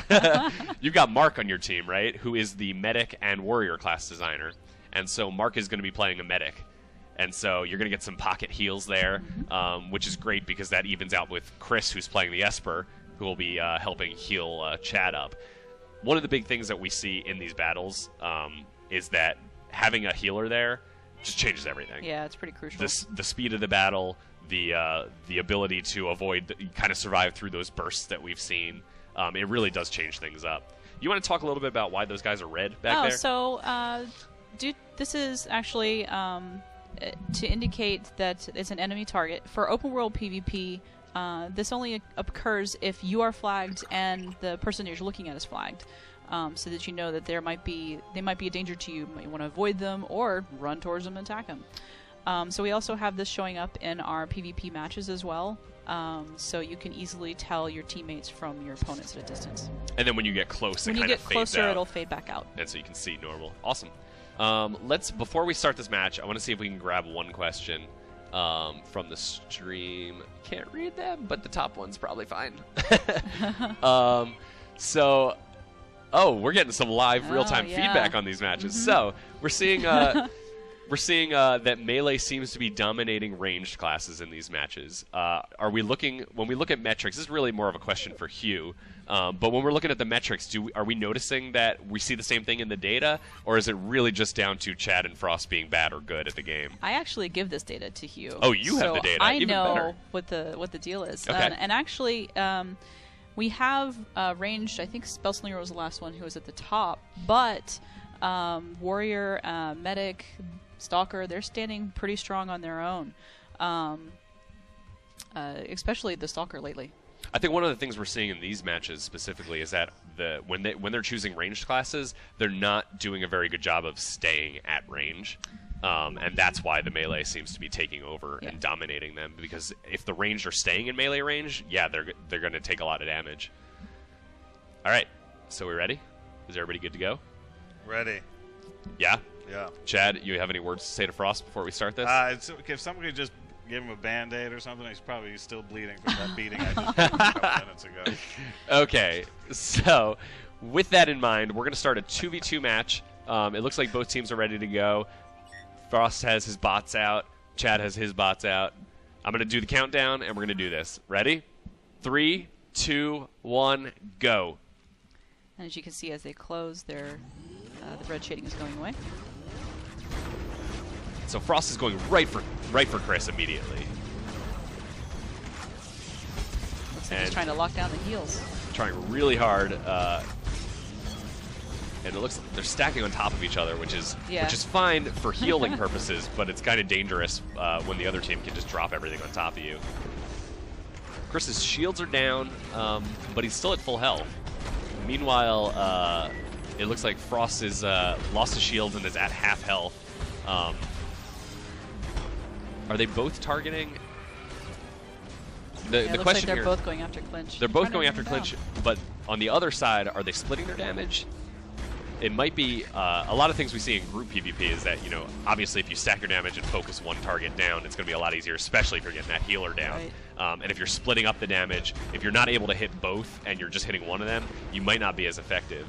You've got Mark on your team, right? Who is the medic and warrior class designer. And so Mark is going to be playing a medic. And so you're going to get some pocket heals there, which is great because that evens out with Chris, who's playing the Esper, who will be helping heal Chad up. One of the big things that we see in these battles is that having a healer there just changes everything. Yeah, it's pretty crucial. The speed of the battle, the ability to avoid, kind of survive through those bursts that we've seen, it really does change things up. You want to talk a little bit about why those guys are red back there? So this is actually to indicate that it's an enemy target. For open world PvP, this only occurs if you are flagged and the person you're looking at is flagged. So that you know that they might be a danger to you. You might want to avoid them or run towards them and attack them. So we also have this showing up in our PvP matches as well. So you can easily tell your teammates from your opponents at a distance. And then when you get close, When it you kind get of fades closer, out. it'll fade back out. And so you can see normal. Awesome. Before we start this match, I want to see if we can grab one question from the stream. Can't read them, but the top one's probably fine. We're getting some live real-time yeah. feedback on these matches. So we're seeing that melee seems to be dominating ranged classes in these matches. When we look at metrics, this is really more of a question for Hugh. But when we're looking at the metrics, are we noticing that we see the same thing in the data, or is it really just down to Chad and Frost being bad or good at the game? I actually give this data to Hugh. Oh, you have the data. I Even know better. what the deal is. Okay. And actually, we have ranged. I think Spellslinger was the last one who was at the top, but Warrior, Medic, Stalker, they're standing pretty strong on their own. Especially the Stalker lately. I think one of the things we're seeing in these matches specifically is that when they're choosing ranged classes, they're not doing a very good job of staying at range. And that's why the melee seems to be taking over and dominating them. Because if the ranged are staying in melee range, they're going to take a lot of damage. All right, so we ready? Is everybody good to go? Ready. Yeah? Yeah. Chad, you have any words to say to Frost before we start this? If someone could just give him a Band-Aid or something, he's probably still bleeding from that beating I just did a couple minutes ago. Okay, so with that in mind, we're going to start a 2v2 match. It looks like both teams are ready to go. Frost has his bots out. Chad has his bots out. I'm going to do the countdown, and we're going to do this. Ready? 3, 2, 1, go. And as you can see, as they close, the red shading is going away. So Frost is going right for Chris immediately. Looks like he's trying to lock down the heals. Trying really hard, and it looks like they're stacking on top of each other, which is fine for healing purposes, but it's kind of dangerous when the other team can just drop everything on top of you. Chris's shields are down, but he's still at full health. Meanwhile, it looks like Frost is lost his shields and is at half health. Are they both targeting? The looks question like they're here, both going after clinch. they're both going after clinch, but on the other side, are they splitting their damage? It might be a lot of things we see in group PvP is that, obviously if you stack your damage and focus one target down, it's going to be a lot easier, especially if you're getting that healer down. Right. And if you're splitting up the damage, if you're not able to hit both and you're just hitting one of them, you might not be as effective.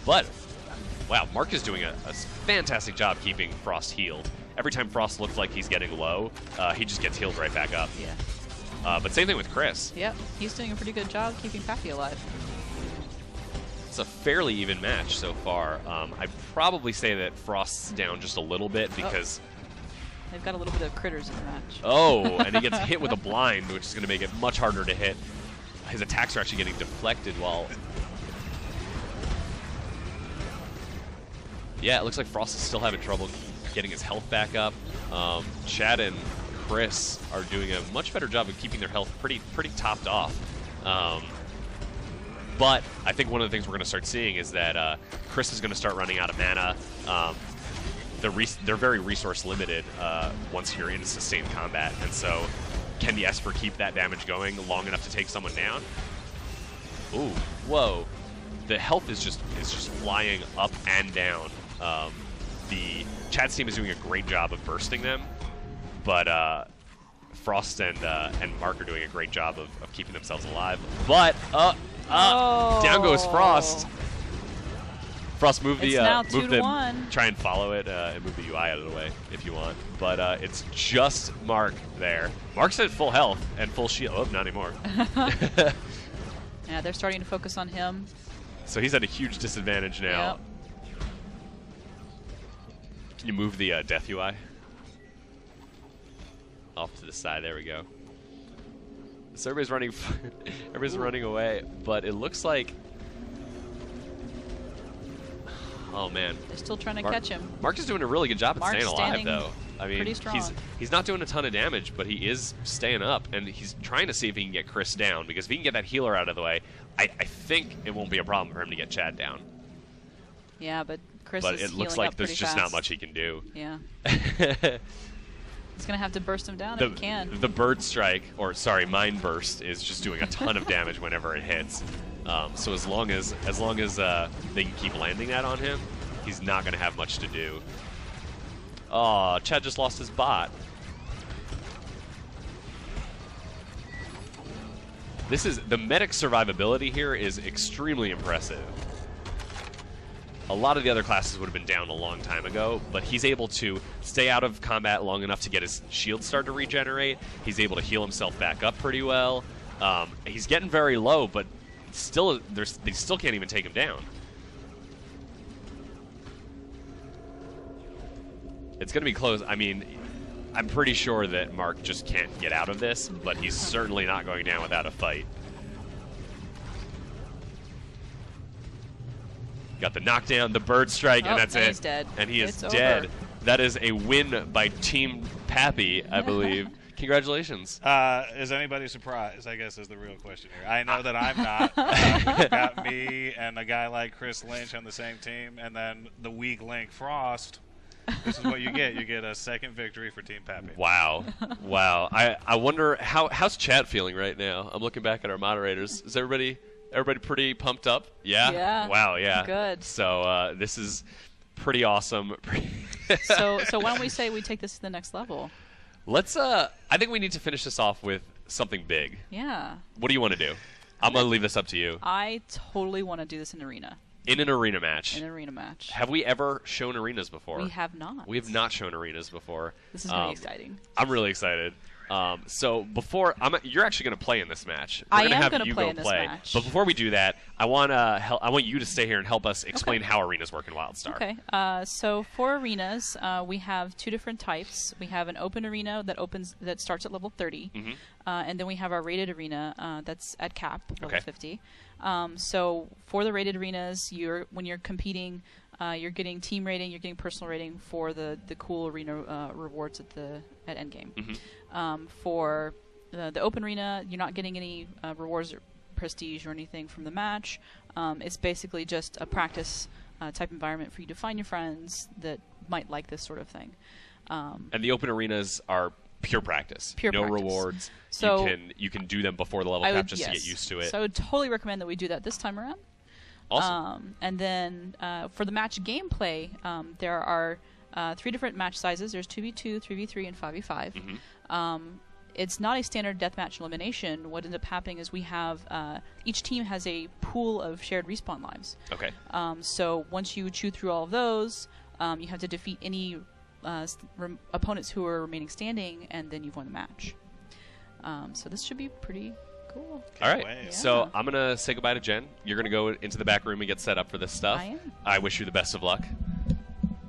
But, wow, Mark is doing a fantastic job keeping Frost healed. Every time Frost looks like he's getting low, he just gets healed right back up. Yeah. But same thing with Chris. Yep, he's doing a pretty good job keeping Pappy alive. It's a fairly even match so far. I'd probably say that Frost's down just a little bit because... They've got a little bit of critters in the match. Oh, and he gets hit with a blind, which is going to make it much harder to hit. His attacks are actually getting deflected while... Yeah, it looks like Frost is still having trouble getting his health back up. Chad and Chris are doing a much better job of keeping their health pretty topped off. But I think one of the things we're going to start seeing is that Chris is going to start running out of mana. They're very resource limited once you're in sustained combat, and so can the Esper keep that damage going long enough to take someone down? Ooh, whoa! The health is just flying up and down. The Chad's team is doing a great job of bursting them, but Frost and Mark are doing a great job of keeping themselves alive. But down goes Frost. Frost, move the try and follow it and move the UI out of the way if you want. But it's just Mark there. Mark's at full health and full shield. Oh, not anymore. Yeah, they're starting to focus on him. So he's at a huge disadvantage now. Yep. Can you move the death UI off to the side? There we go. So everybody's running. Everybody's running away, but it looks like. Oh man! They're still trying to catch him. Mark is doing a really good job at staying alive, though. I mean, pretty strong. he's not doing a ton of damage, but he is staying up, and he's trying to see if he can get Chris down. Because if he can get that healer out of the way, I think it won't be a problem for him to get Chad down. Yeah, but Chris but is it looks healing like up there's pretty just fast. not much he can do. Yeah. He's gonna have to burst him down if he can. The bird strike, or sorry, mind burst, is just doing a ton of damage whenever it hits. So as long as they can keep landing that on him, he's not going to have much to do. Oh, Chad just lost his bot. The medic survivability here is extremely impressive. A lot of the other classes would have been down a long time ago, but he's able to stay out of combat long enough to get his shield start to regenerate. He's able to heal himself back up pretty well. He's getting very low, but still, they still can't even take him down. It's going to be close. I mean, I'm pretty sure that Mark just can't get out of this, but he's certainly not going down without a fight. Got the knockdown, the bird strike, and that's it. He's dead. And he is It's dead. over. That is a win by Team Pappy, I believe. Congratulations. Is anybody surprised, I guess, is the real question here. I know that I'm not. You've got me and a guy like Chris Lynch on the same team, and then the weak link Frost. This is what you get. You get a second victory for Team Pappy. Wow. Wow. I wonder, how's chat feeling right now? I'm looking back at our moderators. Is everybody Everybody pretty pumped up? Yeah? Yeah. Wow, yeah. Good. So this is pretty awesome. So why don't we say we take this to the next level? Let's, I think we need to finish this off with something big. Yeah. What do you want to do? I'm going to leave this up to you. I totally want to do this in arena. In an arena match. In an arena match. Have we ever shown arenas before? We have not. We have not shown arenas before. This is going to be exciting. I'm really excited. So before you're actually going to play in this match. I am going to play in this match. But before we do that, I want you to stay here and help us explain how arenas work in WildStar. Okay. So for arenas, we have 2 different types. We have an open arena that starts at level 30, and then we have our rated arena that's at cap level 50. So for the rated arenas, when you're competing, you're getting team rating, you're getting personal rating for the cool arena rewards at endgame. For the open arena, you're not getting any rewards or prestige or anything from the match. It's basically just a practice type environment for you to find your friends that might like this sort of thing. And the open arenas are pure practice. Pure no practice. rewards. So you can do them before the level cap just to get used to it. So I would totally recommend that we do that this time around. Awesome. And then for the match gameplay, there are 3 different match sizes. There's 2v2, 3v3, and 5v5. It's not a standard deathmatch elimination. What ends up happening is we have each team has a pool of shared respawn lives. Okay. So once you chew through all of those, you have to defeat any opponents who are remaining standing, and then you've won the match. So this should be pretty cool. All right. Yeah. So I'm going to say goodbye to Jen. You're going to go into the back room and get set up for this stuff. I am. I wish you the best of luck.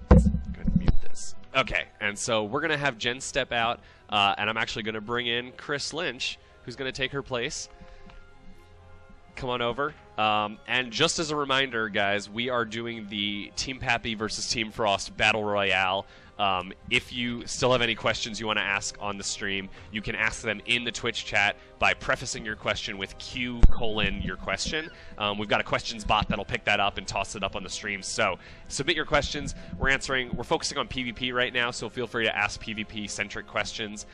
Go ahead and mute this. Okay. And so we're going to have Jen step out, and I'm actually going to bring in Chris Lynch, who's going to take her place. Come on over. And just as a reminder, guys, we are doing the Team Pappy versus Team Frost Battle Royale. If you still have any questions you want to ask on the stream, you can ask them in the Twitch chat by prefacing your question with Q:your question. We've got a questions bot that'll pick that up and toss it up on the stream. So submit your questions. We're focusing on PvP right now, so feel free to ask PvP-centric questions.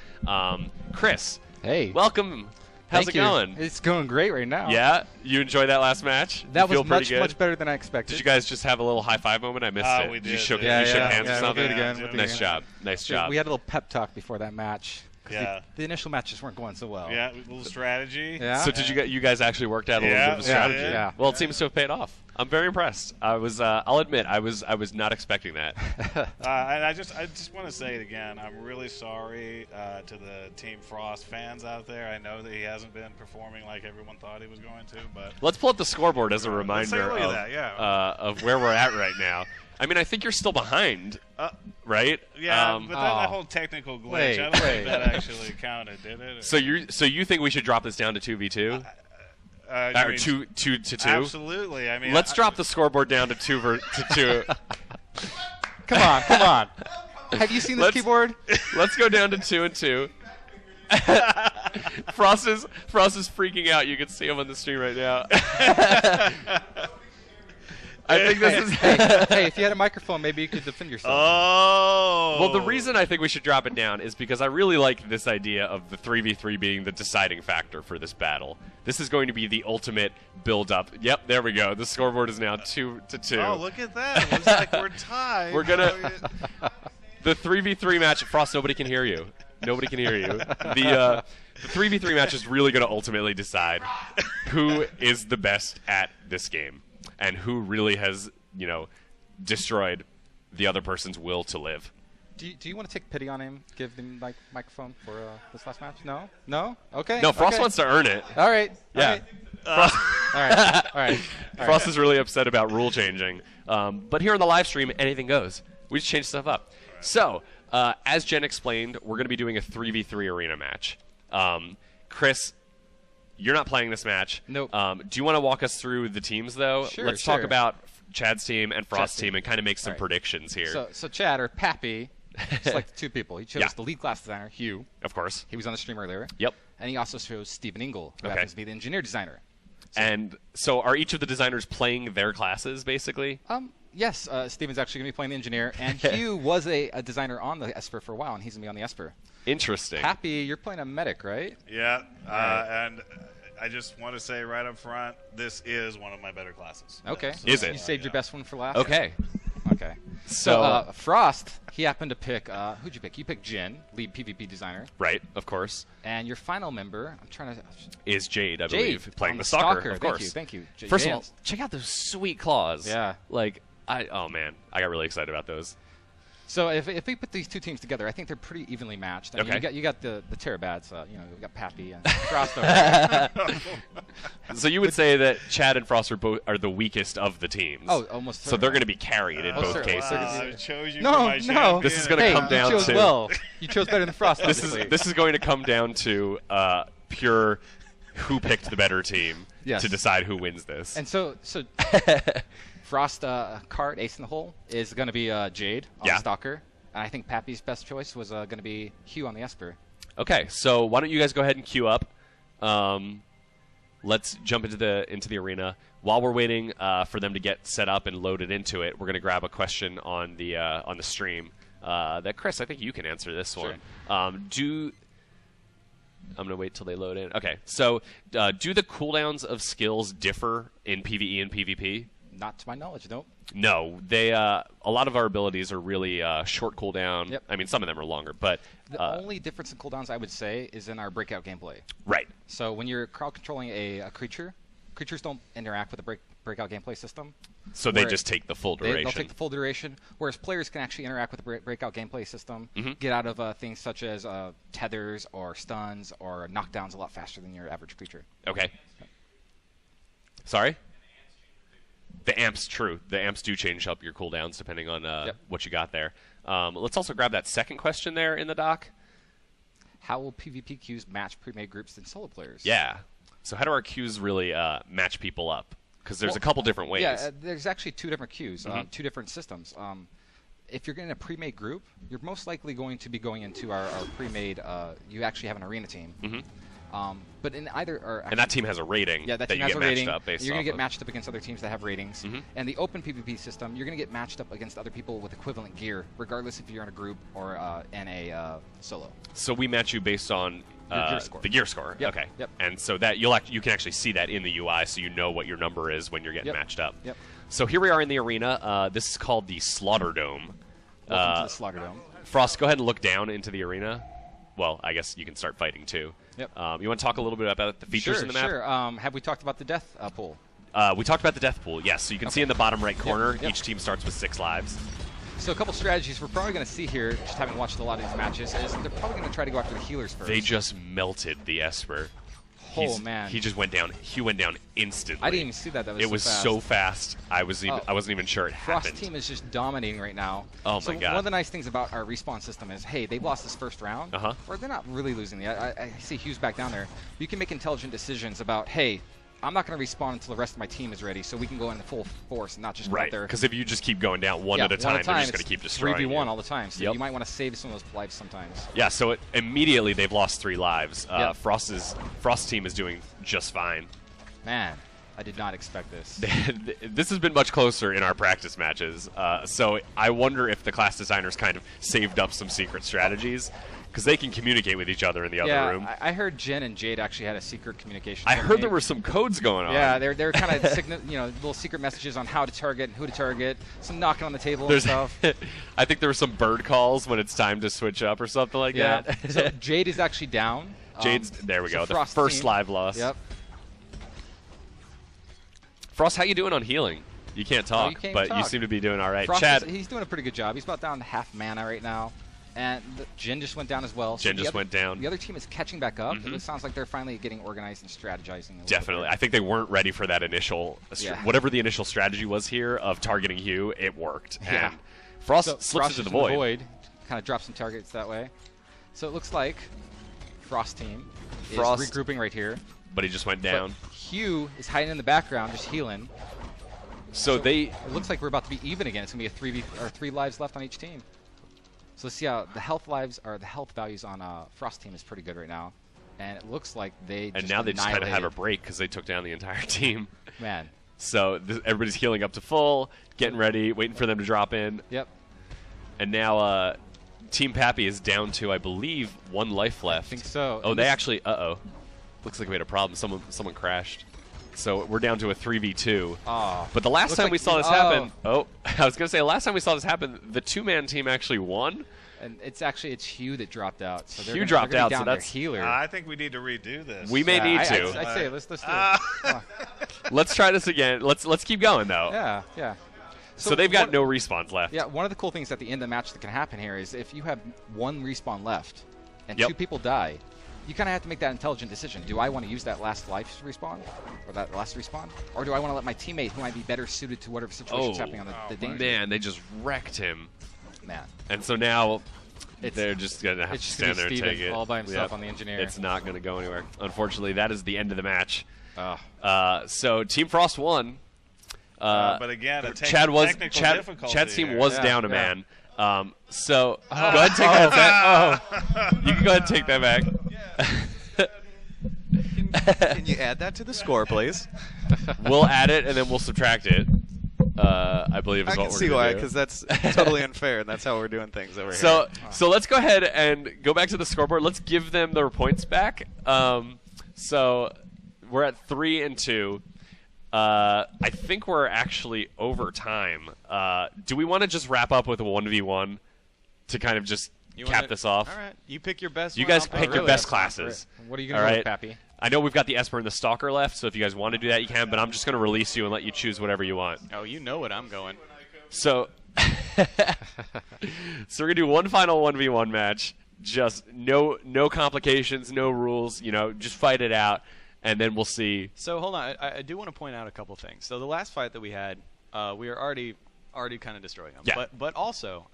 Chris, hey, welcome. How's it going? It's going great right now. Yeah? You enjoyed that last match? That was much better than I expected. Did you guys just have a little high-five moment? I missed it. We did. You shook Yeah, hands or we'll something? do it again. Nice job. Nice job. We had a little pep talk before that match. Yeah. The initial matches weren't going so well. Yeah, a little strategy. Yeah. So did you guys actually worked out a little bit of a strategy? Yeah. Well, it seems to have paid off. I'm very impressed. I'll admit, I was not expecting that. And I just want to say it again. I'm really sorry to the Team Frost fans out there. I know that he hasn't been performing like everyone thought he was going to, but Let's pull up the scoreboard as a Let's take a reminder look at that, of where we're at right now. I mean, I think you're still behind, right? yeah, but that whole technical glitch, I don't think that actually counted, did it? So you think we should drop this down to 2v2? I Or mean, 2 to 2? Absolutely. I mean, Let's drop the scoreboard down to 2 to 2. Come on. Have you seen this keyboard? Let's go down to 2 and 2. Frost is freaking out. You can see him on the stream right now. I think this is. Hey, if you had a microphone, maybe you could defend yourself. Oh. Well, the reason I think we should drop it down is because I really like this idea of the 3v3 being the deciding factor for this battle. This is going to be the ultimate build-up. Yep, there we go. The scoreboard is now 2 to 2. Oh, look at that. It looks like we're tied. We're gonna the 3v3 match. Frost, nobody can hear you. Nobody can hear you. The 3v3 match is really going to ultimately decide who is the best at this game and who really has, destroyed the other person's will to live. Do you want to take pity on him? Give him microphone for this last match? No? Okay. No, Frost okay. wants to earn it. All right. Yeah. Frost. All right. Frost is really upset about rule changing. But here on the live stream, anything goes. We just change stuff up. So, as Jen explained, we're going to be doing a 3v3 arena match. Chris, you're not playing this match. Nope. Do you want to walk us through the teams, though? Sure, Let's talk sure. about Chad's team and Frost's team. team and kind of make some All right. predictions here. So Chad, or Pappy, selected 2 people. He chose Yeah. the lead class designer, Hugh. Of course. He was on the stream earlier. Yep. And he also chose Stephen Ingle, who Okay. happens to be the engineer designer. And so are each of the designers playing their classes, basically? Yes, Stephen's actually going to be playing the engineer, and Hugh was a designer on the Esper for a while, and he's going to be on the Esper. Interesting. Pappy, you're playing a medic, right? Yeah, and I just want to say right up front, this is one of my better classes. Okay. So, Is it? You saved your best one for last? Okay. Okay. So Frost, he happened to pick, who'd you pick? You picked Jin, lead PvP designer. Right, of course. And your final member, I'm trying to... Is Jade, I Jade, believe, playing on the the Stalker, of course. Thank you. First of Jade. all, check out those sweet claws. Yeah. Like, oh man, I got really excited about those. So if we put these two teams together, I think they're pretty evenly matched. I mean, Okay. you got the Terrabads, you know, we got Pappy and Frost over there. So you would say that Chad and Frost are the weakest of the teams. Oh, almost. So they're going to be carried in both certainly. cases. Wow, I chose you No, for my no. champion. This is gonna Hey, come down you chose to- well. You chose better than Frost. This obviously. is going to come down to pure who picked the better team Yes. to decide who wins this. And so Frost card ace in the hole is going to be Jade on Yeah. the Stalker. And I think Pappy's best choice was going to be Hugh on the Esper. Okay, so why don't you guys go ahead and queue up? Let's jump into the arena. While we're waiting for them to get set up and loaded into it, we're going to grab a question on the stream that Chris, I think you can answer this one. I'm going to wait till they load in. Okay, so do the cooldowns of skills differ in PvE and PvP? Not to my knowledge, nope. No, they a lot of our abilities are really short cooldown. Yep. I mean, some of them are longer, but The only difference in cooldowns, I would say, is in our breakout gameplay. right. So when you're crowd controlling a creature, creatures don't interact with the breakout gameplay system. So they Where just take the full duration. They'll take the full duration, whereas players can actually interact with the breakout gameplay system, Mm-hmm. get out of things such as tethers or stuns or knockdowns a lot faster than your average creature. Okay. Sorry? The amps, true. The amps do change up your cooldowns depending on what you got there. Let's also grab that second question there in the doc. How will PvP queues match pre-made groups than solo players? Yeah. So how do our queues really match people up? Because there's a couple different ways. Yeah, there's actually two different queues, Mm-hmm. two different systems. If you're in a pre-made group, you're most likely going to be going into our pre-made. You actually have an arena team. But in either, or and that team has a rating yeah, that that team you has get a matched rating. up based You're off going to get of. matched up against other teams that have ratings. Mm-hmm. And the open PvP system, you're going to get matched up against other people with equivalent gear, regardless if you're in a group or in a solo. So we match you based on Your gear score. the gear score. Yep, Okay. yep. And so that you can actually see that in the UI, so you know what your number is when you're getting Yep, matched up. yep. So here we are in the arena. This is called the Slaughter Dome. Welcome to the Slaughter Dome. Frost, go ahead and look down into the arena. Well, I guess you can start fighting too. Yep. You want to talk a little bit about the features in the map? Sure. Have we talked about the death pool? We talked about the death pool, yes. So you can see in the bottom right corner, yep. each team starts with 6 lives. So a couple strategies we're probably going to see here, just having watched a lot of these matches, is they're probably going to try to go after the healers first. They just melted the Esper. Oh, man. He just went down. He went down instantly. I didn't even see that. That was It was fast. so fast. I wasn't even sure it Frost happened. team is just dominating right now. Oh, so my God. One of the nice things about our respawn system is, hey, they've lost this first round, or they're not really losing. I see Hughes back down there. You can make intelligent decisions about, hey, I'm not going to respawn until the rest of my team is ready, so we can go in full force and not just go out Right, there. because if you just keep going down one at a time, they're just going to keep destroying 3v1 you. all the time, so Yep. you might want to save some of those lives sometimes. Yeah, so immediately they've lost 3 lives. Yep. Frost's team is doing just fine. Man, I did not expect this. This has been much closer in our practice matches, so I wonder if the class designers kind of saved up some secret strategies, because they can communicate with each other in the other room. I heard Jen and Jade actually had a secret communication. I heard there were some codes going on. Yeah, they're kind of little secret messages on how to target and who to target. Some knocking on the table There's, and stuff. I think there were some bird calls when it's time to switch up or something like that. So Jade is actually down. There we go. The Frost first team. live loss. Yep. Frost, how you doing on healing? You can't talk, you can't but you talk. seem to be doing all right. Frost Chad, he's doing a pretty good job. He's about down to half mana right now. And Jin just went down as well. Jen just went down. The other team is catching back up. It sounds like they're finally getting organized and strategizing. A little definitely. bit. I think they weren't ready for that initial, whatever the initial strategy was here of targeting Hugh. It worked. Yeah. And Frost So slips Frost into is the in void. Kind of drops some targets that way. So it looks like Frost team Frost- is regrouping right here. But he just went down. But Hugh is hiding in the background, just healing. So they. It looks like we're about to be even again. It's gonna be a 3 lives left on each team. So let's see how the health values on Frost team is pretty good right now, and it looks like they. And now they just kind of have a break because they took down the entire team. Man. So everybody's healing up to full, getting ready, waiting for them to drop in. Yep. And now Team Pappy is down to, I believe, 1 life left. I think so. Oh, And they this- actually. looks like we had a problem. Someone crashed. So we're down to a 3v2. Oh, but the last time like we saw this happen, I was going to say, last time we saw this happen, the two-man team actually won. And it's Hugh that dropped out. So Hugh dropped out, so that's healer. I think we need to redo this. We may need to. I'd say let's do it. Let's try this again. Let's keep going though. Yeah. So they've got no respawns left. Yeah, one of the cool things at the end of the match that can happen here is if you have one respawn left and 2 people die, you kind of have to make that intelligent decision. Do I want to use that last life respawn or that last respawn? Or do I want to let my teammate, who might be better suited to whatever situation's happening on the danger? Man, they just wrecked him. Man. And so now they're just going to have to stand there and take it. All by himself on the engineer. It's not going to go anywhere. Unfortunately, that is the end of the match. So Team Frost won. But again, Chad's team was down a man. So go ahead and take that back. You can go ahead and take that back. Can you add that to the score, please? We'll add it and then we'll subtract it. I believe is what we're going to do. I can see why, because that's totally unfair, and that's how we're doing things over here. So let's go ahead and go back to the scoreboard. Let's give them their points back. So we're at 3 and 2. I think we're actually over time. Do we want to just wrap up with a 1v1 to kind of just cap this off? All right. You pick your best You guys pick your best classes. What are you going to do with Pappy? I know we've got the Esper and the Stalker left, so if you guys want to do that, you can, but I'm just going to release you and let you choose whatever you want. Oh, you know what I'm going. So, so we're going to do one final 1v1 match. Just no complications, no rules, just fight it out, and then we'll see. So, hold on. I do want to point out a couple things. So, the last fight that we had, we were already kind of destroying them. Yeah. But also,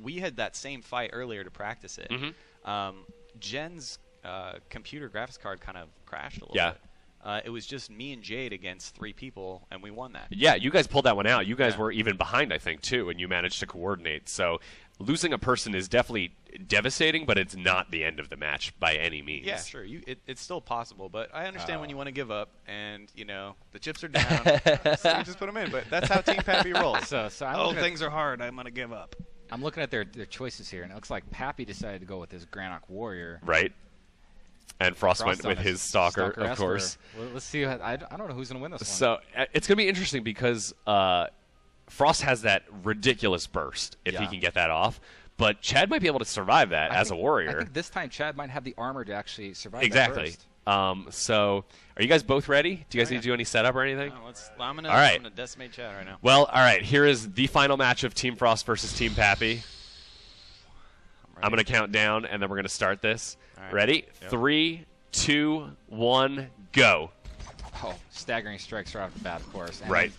we had that same fight earlier to practice it. Mm-hmm. Jen's computer graphics card kind of crashed a little bit. It was just me and Jade against 3 people, and we won that. Yeah, you guys pulled that one out. You guys were even behind, I think, too, and you managed to coordinate. So losing a person is definitely devastating, but it's not the end of the match by any means. Yeah, sure. It's still possible, but I understand when you want to give up, and, the chips are down, so you just put them in. But that's how Team Pappy rolls. So things are hard. I'm going to give up. I'm looking at their choices here, and it looks like Pappy decided to go with his Granok Warrior. Right. And Frost went with his Stalker of course. Well, let's see. I don't know who's going to win this one. So it's going to be interesting because Frost has that ridiculous burst if he can get that off. But Chad might be able to survive that as a warrior. I think this time Chad might have the armor to actually survive exactly. that burst. So are you guys both ready? Do you guys need to do any setup or anything? No, I'm going to decimate Chad right now. Well, all right. Here is the final match of Team Frost versus Team Pappy. I'm going to count down, and then we're going to start this. Right. Ready? Yep. 3, 2, 1, go. Oh, staggering strikes right off the bat, of course. And right.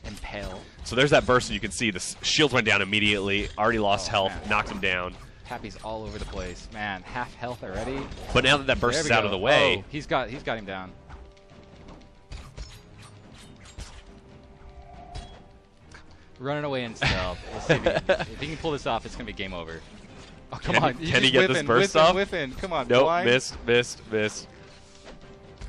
Impale. So there's that burst, and you can see the shields went down immediately. Already lost health, knocked him down. Pappy's all over the place. Man, half health already. But now that burst is out of the way. Oh, he's got him down. Running away in stealth. Let's see if he can pull this off, it's going to be game over. Oh, come on. Can he get this burst off? Come on, nope, missed.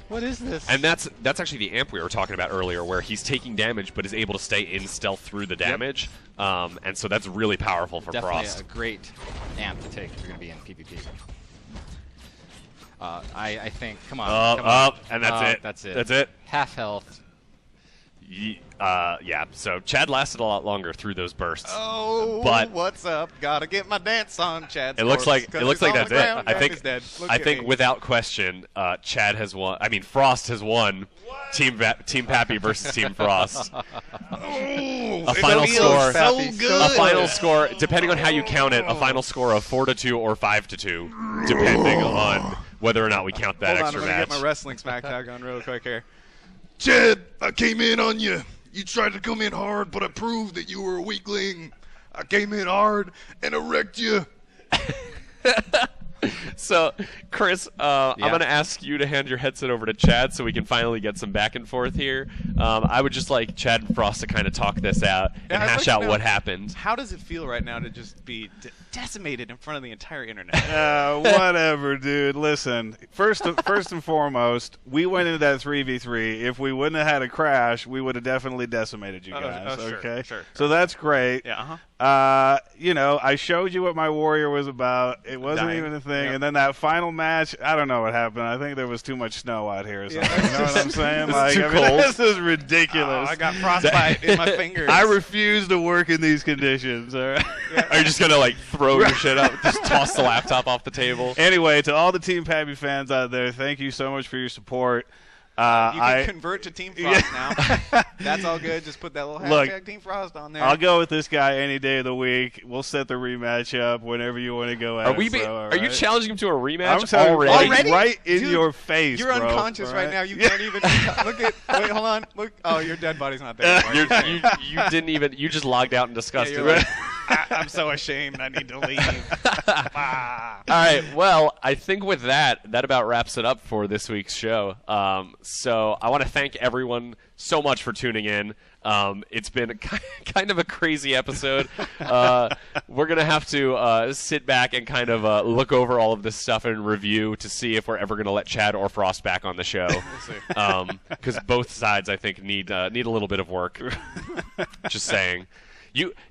What is this? And that's actually the amp we were talking about earlier, where he's taking damage but is able to stay in stealth through the damage. Yep. And so that's really powerful for Definitely Frost. A great amp to take if you're going to be in PvP. I think, come on. And that's it. That's it. Half health. Yeah, so Chad lasted a lot longer through those bursts. Oh, but what's up? Gotta get my dance on, Chad. It looks like that's it. I think me. Without question, Chad has won. I mean, Frost has won. Team Pappy versus Team Frost. A final score. So good. A final score, depending on how you count it, a final score of 4-2 or 5-2, depending on whether or not we count that extra I'm match. Get my wrestling smack tag on real quick here. Chad, I came in on you. You tried to come in hard, but I proved that you were a weakling. I came in hard and I wrecked you. So, Chris, I'm going to ask you to hand your headset over to Chad so we can finally get some back and forth here. I would just like Chad and Frost to kind of talk this out and hash out what happened. How does it feel right now to just be decimated in front of the entire internet? Whatever, dude. Listen, first and foremost, we went into that 3v3. If we wouldn't have had a crash, we would have definitely decimated you guys. Okay, sure. So that's great. Yeah. I showed you what my warrior was about. It wasn't even a thing. everything, and then that final match, I don't know what happened. I think there was too much snow out here or something. You know what I'm saying? Like, too cold. This is ridiculous. Oh, I got frostbite in my fingers. I refuse to work in these conditions. All right? Are you just going to, like, throw your shit up, just toss the laptop off the table? Anyway, to all the Team Pappy fans out there, thank you so much for your support. You can convert to Team Frost now. That's all good. Just put that little hashtag Team Frost on there. I'll go with this guy any day of the week. We'll set the rematch up whenever you want to go at it. Are you challenging him to a rematch already? Right in Dude, your face, You're bro. unconscious right now. You can't even look at. Wait, hold on. Look. Oh, your dead body's not there anymore. You didn't even. You just logged out in disgust. Yeah, like, I'm so ashamed. I need to leave. All right. Well, I think with that about wraps it up for this week's show. So I want to thank everyone so much for tuning in. It's been kind of a crazy episode. We're going to have to sit back and kind of look over all of this stuff and review to see if we're ever going to let Chad or Frost back on the show. Because both sides, I think, need a little bit of work. Just saying.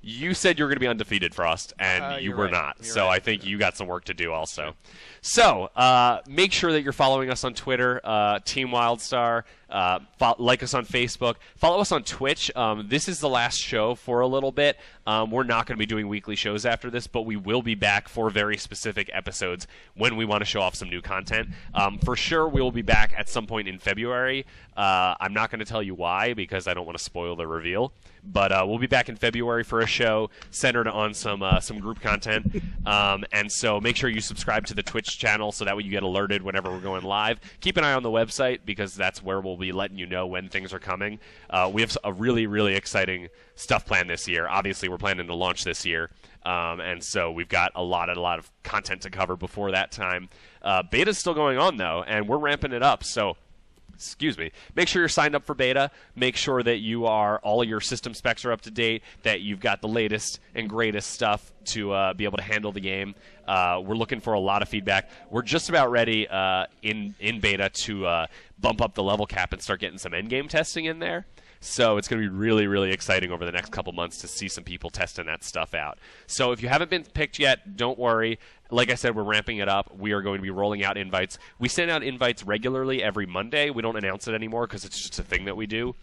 You said you were going to be undefeated, Frost, and you were not. So I think you got some work to do also. So make sure that you're following us on Twitter, Team WildStar. Like us on Facebook. Follow us on Twitch. This is the last show for a little bit. We're not going to be doing weekly shows after this, but we will be back for very specific episodes when we want to show off some new content. For sure, we will be back at some point in February. I'm not going to tell you why because I don't want to spoil the reveal. But we'll be back in February for a show centered on some group content. And so make sure you subscribe to the Twitch channel so that way you get alerted whenever we're going live. Keep an eye on the website because that's where we'll be letting you know when things are coming. We have a really, really exciting stuff planned this year. Obviously, we're planning to launch this year. And so we've got a lot of content to cover before that time. Beta's still going on, though, and we're ramping it up. So excuse me, make sure you're signed up for beta. Make sure that all of your system specs are up to date, that you've got the latest and greatest stuff to be able to handle the game. We're looking for a lot of feedback. We're just about ready in beta to bump up the level cap and start getting some endgame testing in there. So it's going to be really, really exciting over the next couple months to see some people testing that stuff out. So if you haven't been picked yet, don't worry. Like I said, we're ramping it up. We are going to be rolling out invites. We send out invites regularly every Monday. We don't announce it anymore because it's just a thing that we do.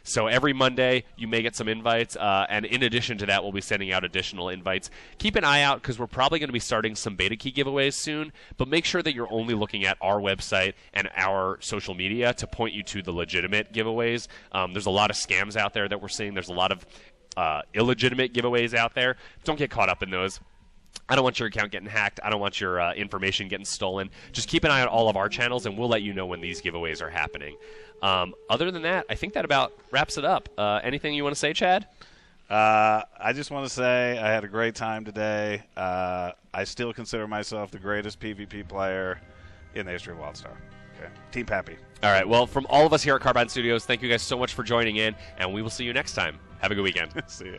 So every Monday, you may get some invites. And in addition to that, we'll be sending out additional invites. Keep an eye out because we're probably going to be starting some beta key giveaways soon. But make sure that you're only looking at our website and our social media to point you to the legitimate giveaways. There's a lot of scams out there that we're seeing. There's a lot of illegitimate giveaways out there. Don't get caught up in those. I don't want your account getting hacked. I don't want your information getting stolen. Just keep an eye on all of our channels, and we'll let you know when these giveaways are happening. Other than that, I think that about wraps it up. Anything you want to say, Chad? I just want to say I had a great time today. I still consider myself the greatest PvP player in the history of WildStar. Okay. Team Pappy. All right. Well, from all of us here at Carbine Studios, thank you guys so much for joining in, and we will see you next time. Have a good weekend. See ya.